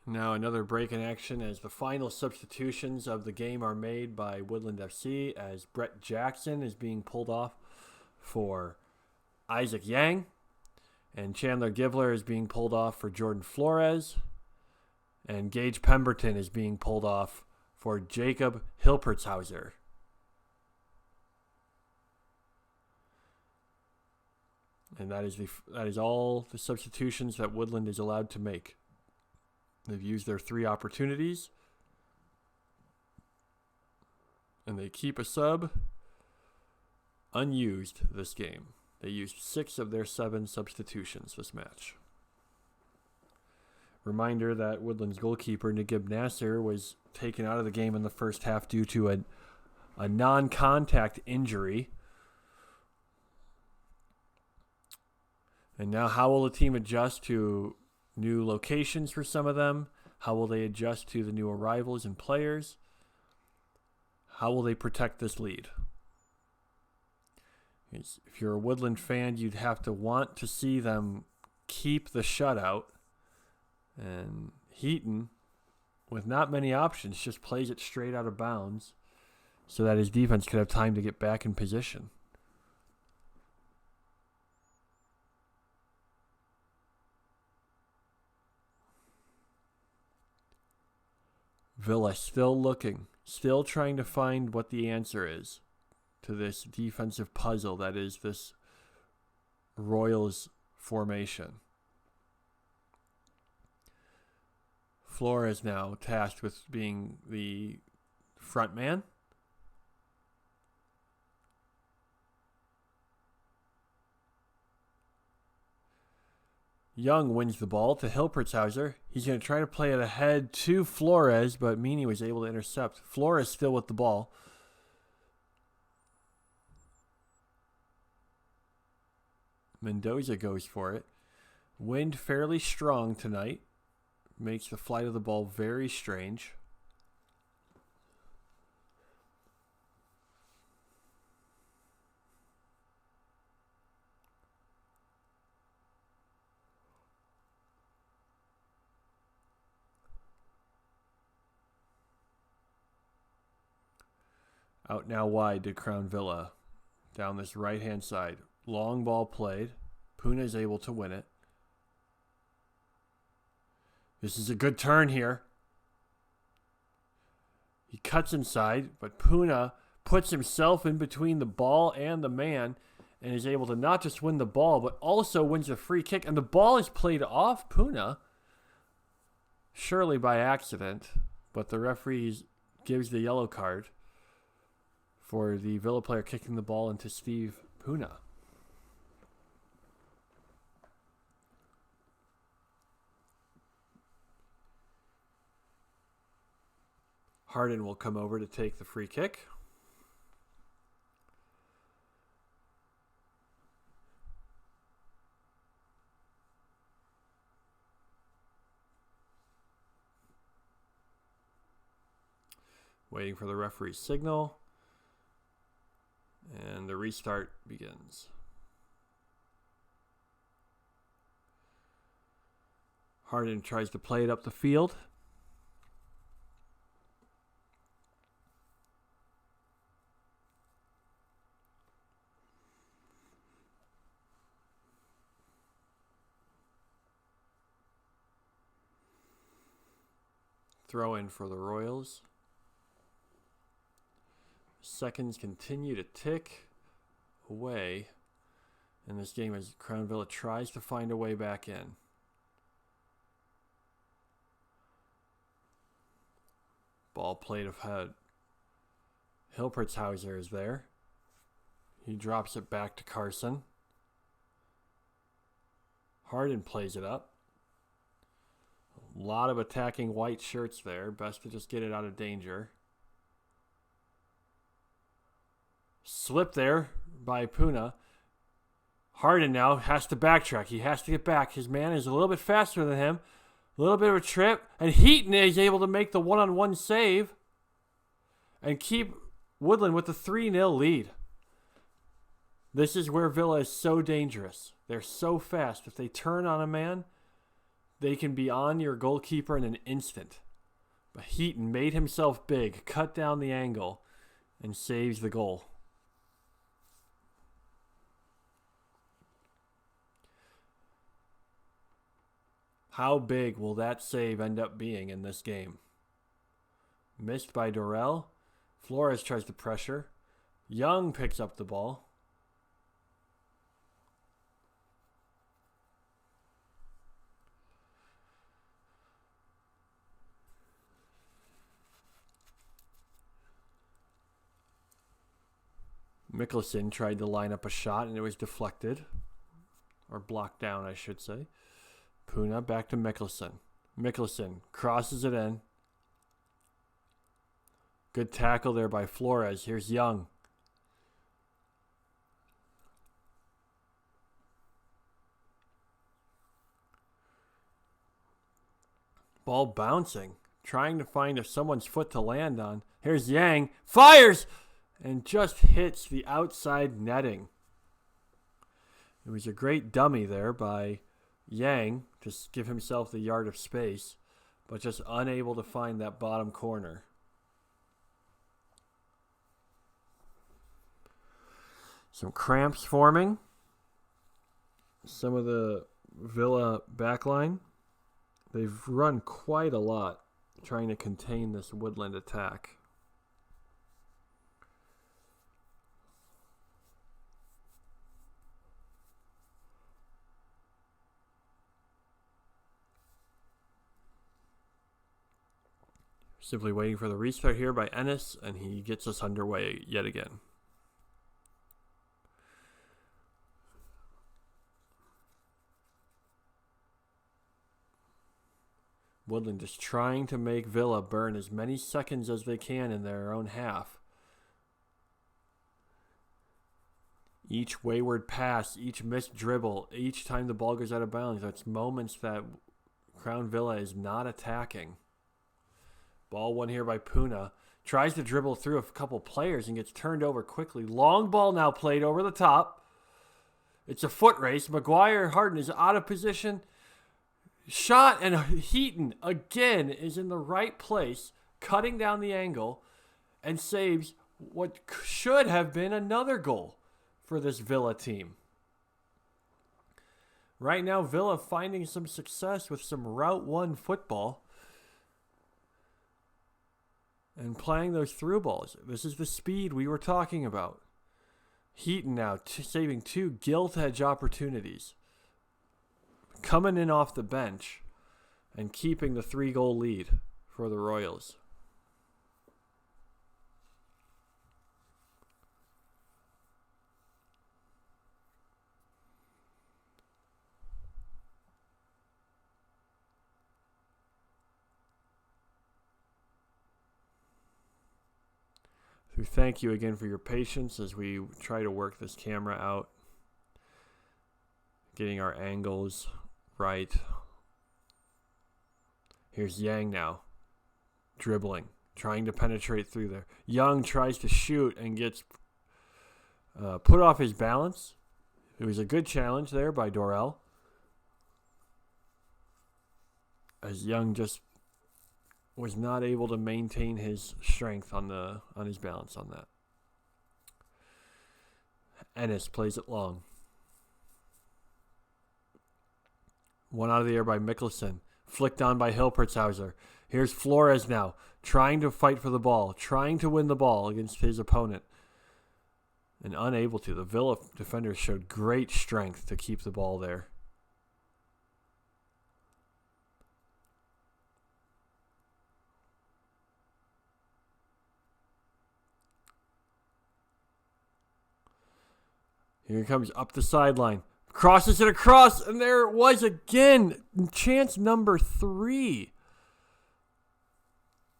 Now another break in action as the final substitutions of the game are made by Woodland FC as Brett Jackson is being pulled off for Isaac Yang. And Chandler Givler is being pulled off for Jordan Flores. And Gage Pemberton is being pulled off for Jacob Hilpertshauser. And that is all the substitutions that Woodland is allowed to make. They've used their 3 opportunities. And they keep a sub unused this game. They used 6 of their 7 substitutions this match. Reminder that Woodland's goalkeeper, Nagib Nasser, was taken out of the game in the first half due to a a non-contact injury. And now how will the team adjust to new locations for some of them? How will they adjust to the new arrivals and players? How will they protect this lead? If you're a Woodland fan, you'd have to want to see them keep the shutout. And Heaton, with not many options, just plays it straight out of bounds so that his defense could have time to get back in position. Villa still looking, still trying to find what the answer is to this defensive puzzle that is this Royals formation. Flores now tasked with being the front man. Young wins the ball to Hilpertshauser. He's going to try to play it ahead to Flores, but Meany was able to intercept. Flores still with the ball. Mendoza goes for it. Wind fairly strong tonight. Makes the flight of the ball very strange. Out now wide to Crown Villa. Down this right-hand side. Long ball played. Pouna is able to win it. This is a good turn here. He cuts inside, but Pouna puts himself in between the ball and the man and is able to not just win the ball, but also wins the free kick. And the ball is played off Pouna, surely by accident, but the referee gives the yellow card for the Villa player kicking the ball into Steeve Pouna. Hardin will come over to take the free kick. Waiting for the referee's signal. And the restart begins. Hardin tries to play it up the field. Throw in for the Royals. Seconds continue to tick away in this game as Crown Villa tries to find a way back in. Ball played ahead. Hilpertshauser is there. He drops it back to Carson. Hardin plays it up. A lot of attacking white shirts there. Best to just get it out of danger. Slip there by Pouna. Hardin now has to backtrack. He has to get back. His man is a little bit faster than him. A little bit of a trip. And Heaton is able to make the one-on-one save and keep Woodland with the 3-0 lead. This is where Villa is so dangerous. They're so fast. If they turn on a man, they can be on your goalkeeper in an instant. But Heaton made himself big, cut down the angle, and saves the goal. How big will that save end up being in this game? Missed by Dorrell. Flores tries to pressure. Young picks up the ball. Mikkelsen tried to line up a shot and it was deflected. Or blocked down, I should say. Pouna back to Mikkelsen. Mikkelsen crosses it in. Good tackle there by Flores. Here's Young. Ball bouncing, trying to find someone's foot to land on. Here's Yang. Fires! And just hits the outside netting. It was a great dummy there by Yang to give himself the yard of space, but just unable to find that bottom corner. Some cramps forming. Some of the Villa backline, they've run quite a lot trying to contain this Woodland attack. Simply waiting for the restart here by Ennis, and he gets us underway yet again. Woodland just trying to make Villa burn as many seconds as they can in their own half. Each wayward pass, each missed dribble, each time the ball goes out of bounds, that's moments that Crown Villa is not attacking. Ball won here by Pouna. Tries to dribble through a couple players and gets turned over quickly. Long ball now played over the top. It's a foot race. Maguire, Hardin is out of position. Shot, and Heaton again is in the right place, cutting down the angle, and saves what should have been another goal for this Villa team. Right now, Villa finding some success with some Route 1 football and playing those through balls. This is the speed we were talking about. Heaton now saving 2 gilt-edge opportunities. Coming in off the bench and keeping the 3-goal lead for the Royals. So thank you again for your patience as we try to work this camera out, getting our angles right. Here's Yang now, dribbling, trying to penetrate through there. Young tries to shoot and gets put off his balance. It was a good challenge there by Dorel, as Young just was not able to maintain his strength on his balance on that. Ennis plays it long. One out of the air by Mikkelsen. Flicked on by Hilpertshauser. Here's Flores now, trying to fight for the ball, trying to win the ball against his opponent, and unable to. The Villa defenders showed great strength to keep the ball there. Here he comes up the sideline. Crosses it across, and there it was again. Chance number 3.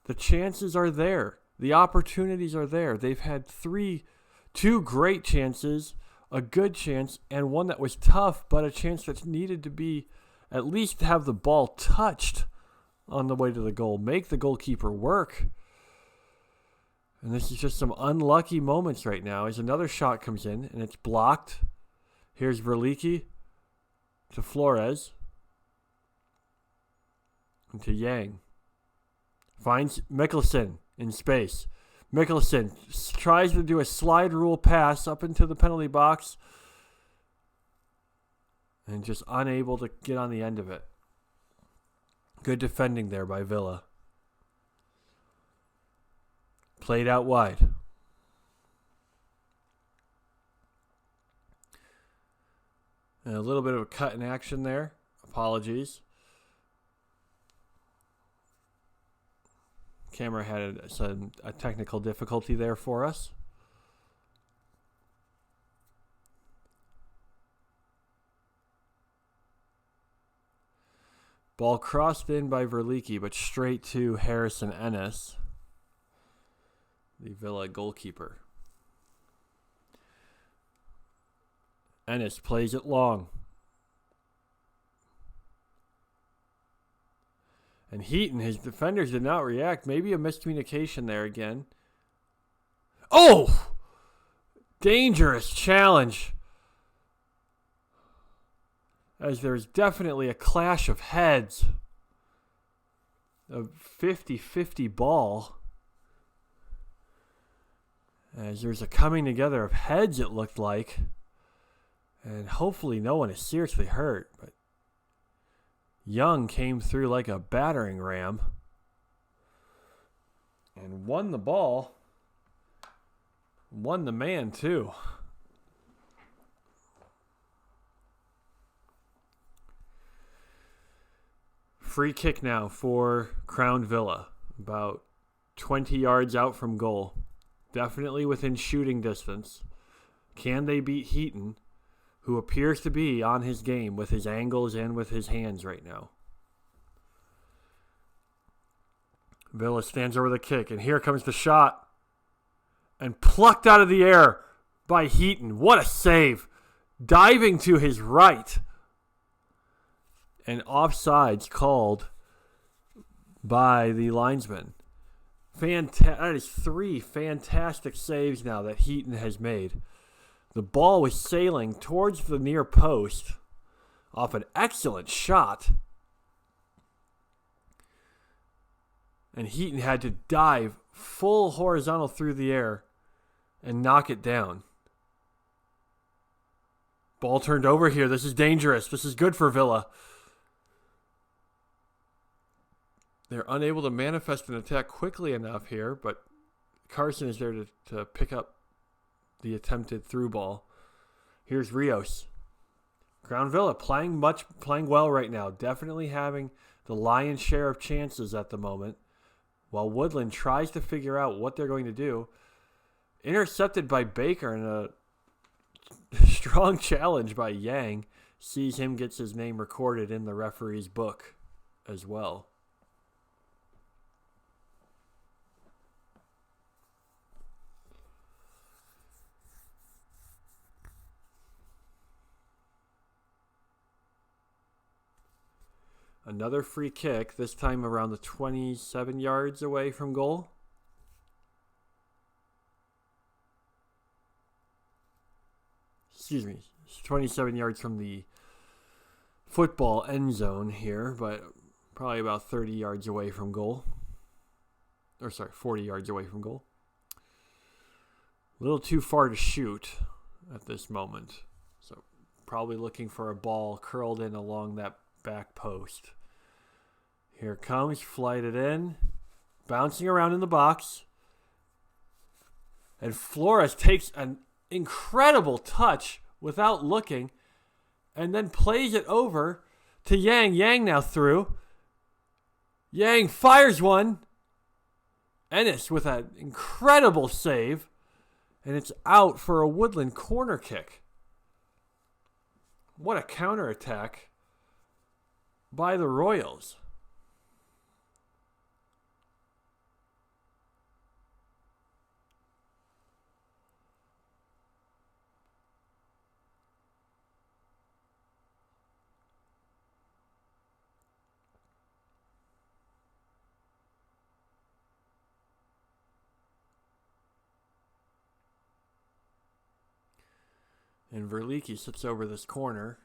The chances are there. The opportunities are there. They've had 2 great chances, a good chance, and one that was tough, but a chance that needed to be at least have the ball touched on the way to the goal. Make the goalkeeper work. And this is just some unlucky moments right now as another shot comes in and it's blocked. Here's Verlicchi to Flores. And to Yang. Finds Mikkelsen in space. Mikkelsen tries to do a slide rule pass up into the penalty box. And just unable to get on the end of it. Good defending there by Villa. Played out wide. And a little bit of a cut in action there. Apologies. Camera had a technical difficulty there for us. Ball crossed in by Verlicchi, but straight to Harrison Ennis. the Villa goalkeeper. Ennis plays it long. And Heaton, his defenders did not react. Maybe a miscommunication there again. Oh! Dangerous challenge. As there's definitely a clash of heads. A 50-50 ball. As there's a coming together of heads, it looked like. And hopefully no one is seriously hurt. But Young came through like a battering ram. And won the ball. Won the man, too. Free kick now for Crown Villa. About 20 yards out from goal. Definitely within shooting distance. Can they beat Heaton, who appears to be on his game with his angles and with his hands right now? Villa stands over the kick, and here comes the shot. And plucked out of the air by Heaton. What a save. Diving to his right. And offsides called by the linesman. That is 3 fantastic saves now that Heaton has made. The ball was sailing towards the near post off an excellent shot. And Heaton had to dive full horizontal through the air and knock it down. Ball turned over here. This is dangerous. This is good for Villa. They're unable to manifest an attack quickly enough here, but Carson is there to pick up the attempted through ball. Here's Rios. Crown Villa playing well right now. Definitely having the lion's share of chances at the moment. While Woodland tries to figure out what they're going to do. Intercepted by Baker, and a strong challenge by Yang. Sees him, gets his name recorded in the referee's book as well. Another free kick, this time around the 27 yards away from goal. Excuse me, 27 yards from the football end zone here, but probably about 30 yards away from goal. 40 yards away from goal. A little too far to shoot at this moment. So probably looking for a ball curled in along that back post. Here it comes, flighted in, bouncing around in the box. And Flores takes an incredible touch without looking and then plays it over to Yang. Yang now through. Yang fires one. Ennis with an incredible save. And it's out for a Woodland corner kick. What a counterattack by the Royals. And Verlicchi sits over this corner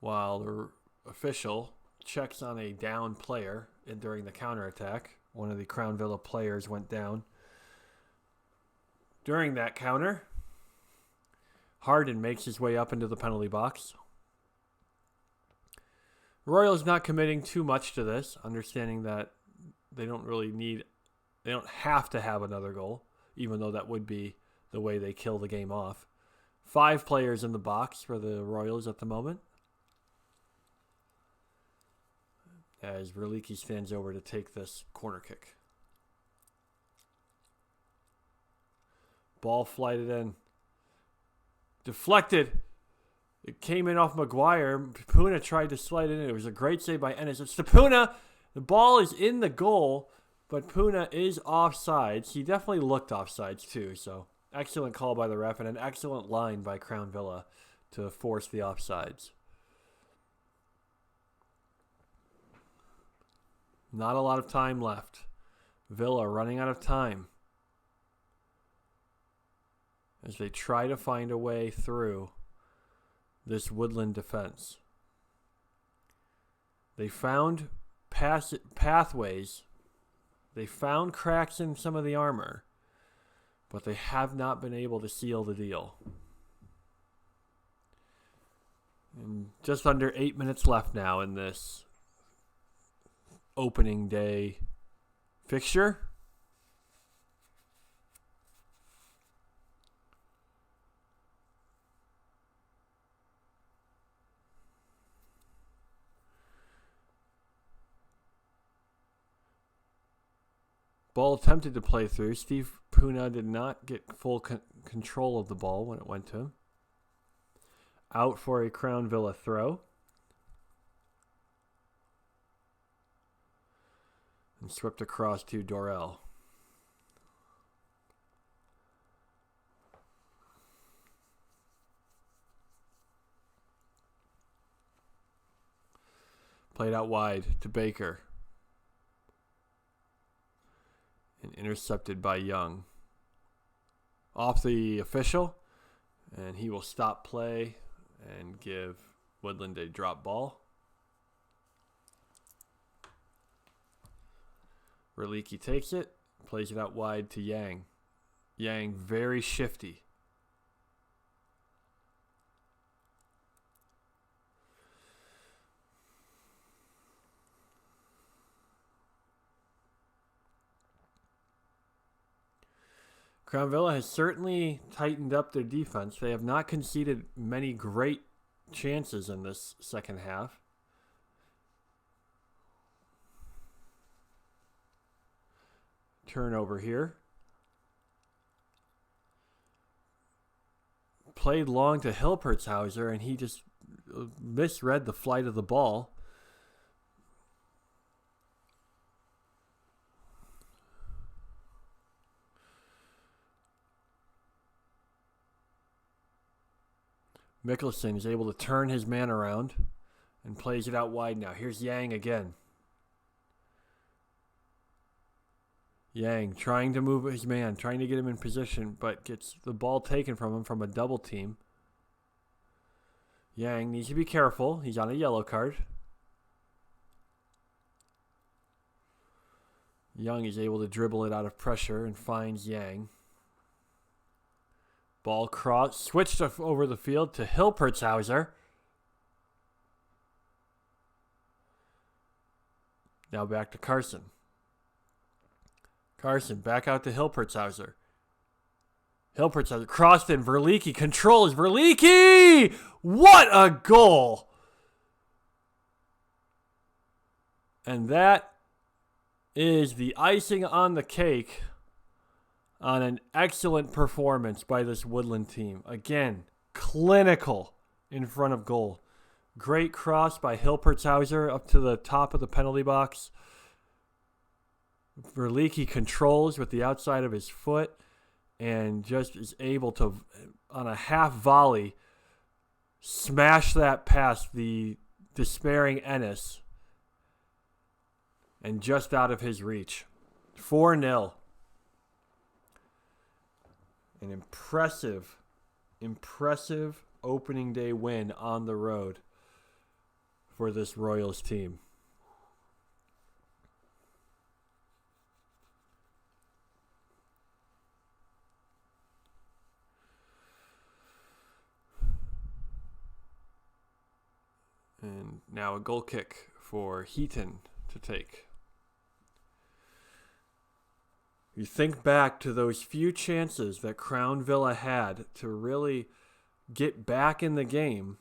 while the official checks on a down player during the counterattack. One of the Crown Villa players went down. During that counter, Hardin makes his way up into the penalty box. Royals not committing too much to this, understanding that they don't have to have another goal, even though that would be the way they kill the game off. 5 players in the box for the Royals at the moment. As Verlicchi stands over to take this corner kick. Ball flighted in. Deflected. It came in off Maguire. Pouna tried to slide it in. It was a great save by Ennis. It's to Pouna. The ball is in the goal, But Pouna is offsides. He definitely looked offsides too, so excellent call by the ref and an excellent line by Crown Villa to force the offsides. Not a lot of time left. Villa running out of time as they try to find a way through this Woodland defense. They found pathways. They found cracks in some of the armor, but they have not been able to seal the deal. And just under 8 minutes left now in this opening day fixture. Ball attempted to play through. Steeve Pouna did not get full control of the ball when it went to him. Out for a Crown Villa throw. And swept across to Dorel. Played out wide to Baker. And intercepted by Young. Off the official. And he will stop play and give Woodland a drop ball. Verlicchi takes it, plays it out wide to Yang. Yang very shifty. Crown Villa has certainly tightened up their defense. They have not conceded many great chances in this second half. Turnover here. Played long to Hilpertshauser, and he just misread the flight of the ball. Mikkelsen is able to turn his man around and plays it out wide now. Here's Yang again. Yang trying to move his man, trying to get him in position, but gets the ball taken from him from a double team. Yang needs to be careful. He's on a yellow card. Young is able to dribble it out of pressure and finds Yang. Ball cross, switched over the field to Hilpertshauser. Now back to Carson. Carson back out to Hilpertshauser. Hilpertshauser crossed in. Verlicchi controls. Verlicchi! What a goal! And that is the icing on the cake on an excellent performance by this Woodland team. Again, clinical in front of goal. Great cross by Hilpertshauser up to the top of the penalty box. Verlicchi controls with the outside of his foot and just is able to, on a half volley, smash that past the despairing Ennis and just out of his reach. 4-0. An impressive opening day win on the road for this Royals team. And now a goal kick for Heaton to take. You think back to those few chances that Crown Villa had to really get back in the game,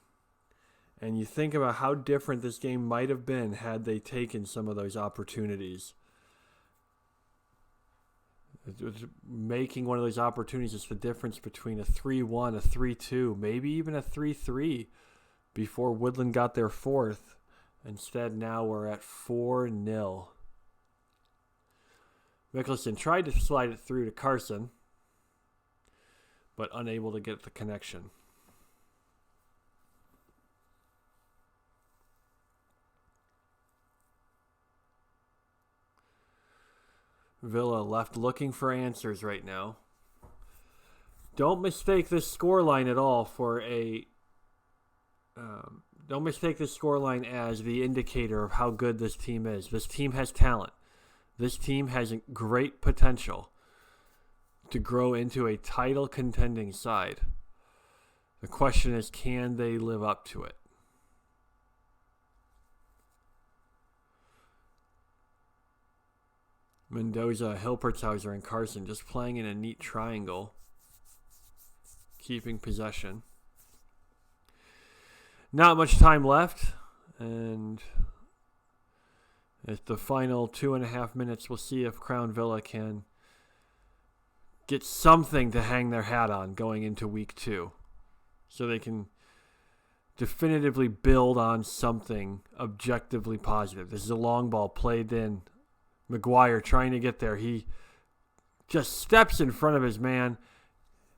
and you think about how different this game might have been had they taken some of those opportunities. Making one of those opportunities is the difference between a 3-1, a 3-2, maybe even a 3-3 before Woodland got their fourth. Instead, now we're at 4-0. Mickelson tried to slide it through to Carson, but unable to get the connection. Villa left looking for answers right now. Don't mistake this scoreline at all for a... don't mistake this scoreline as the indicator of how good this team is. This team has talent. This team has great potential to grow into a title contending side. The question is, can they live up to it? Mendoza, Hilpertshauser, and Carson just playing in a neat triangle, keeping possession. Not much time left, and at the final 2.5 minutes, we'll see if Crown Villa can get something to hang their hat on going into week 2, so they can definitively build on something objectively positive. This is a long ball played in. Maguire trying to get there. He just steps in front of his man,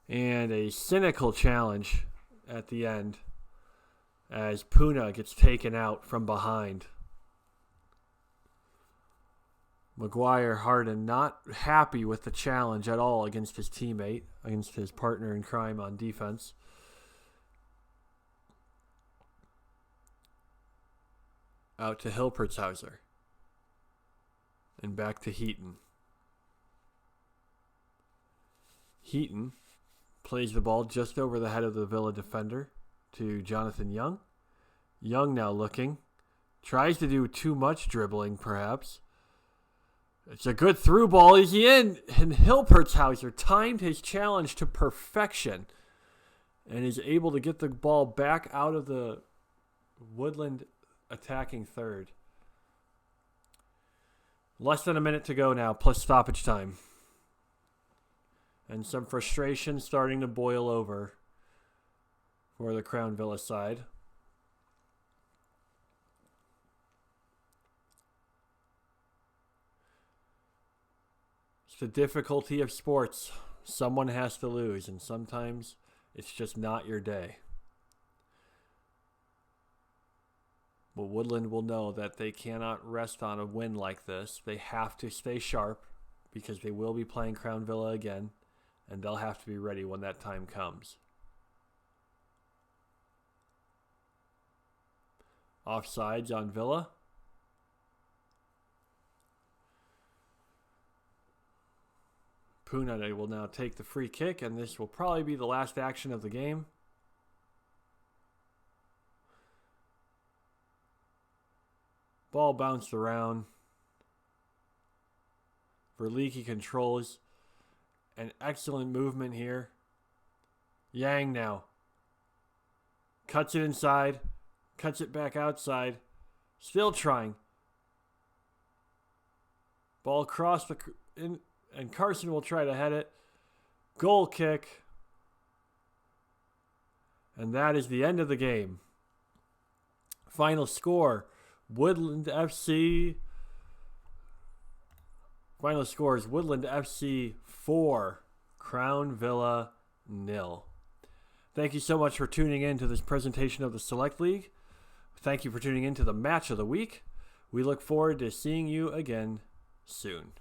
and a cynical challenge at the end as Pouna gets taken out from behind. Maguire, Hardin, not happy with the challenge at all against his teammate, against his partner in crime on defense. Out to Hilpertshauser. And back to Heaton. Heaton plays the ball just over the head of the Villa defender to Jonathan Young. Young now looking. Tries to do too much dribbling, perhaps. It's a good through ball. Is he in? And Hilpertshauser timed his challenge to perfection and is able to get the ball back out of the Woodland attacking third. Less than a minute to go now, plus stoppage time. And some frustration starting to boil over for the Crown Villa side. It's the difficulty of sports. Someone has to lose, and sometimes it's just not your day. But Woodland will know that they cannot rest on a win like this. They have to stay sharp because they will be playing Crown Villa again, and they'll have to be ready when that time comes. Offsides on Villa. Pouna will now take the free kick, and this will probably be the last action of the game. Ball bounced around. Verlicchi controls. An excellent movement here. Yang now. Cuts it inside. Cuts it back outside. Still trying. Ball crossed in, and Carson will try to head it. Goal kick. And that is the end of the game. Final score. Woodland FC. Final score is Woodland FC 4, Crown Villa 0. Thank you so much for tuning in to this presentation of the Select League. Thank you for tuning in to the match of the week. We look forward to seeing you again soon.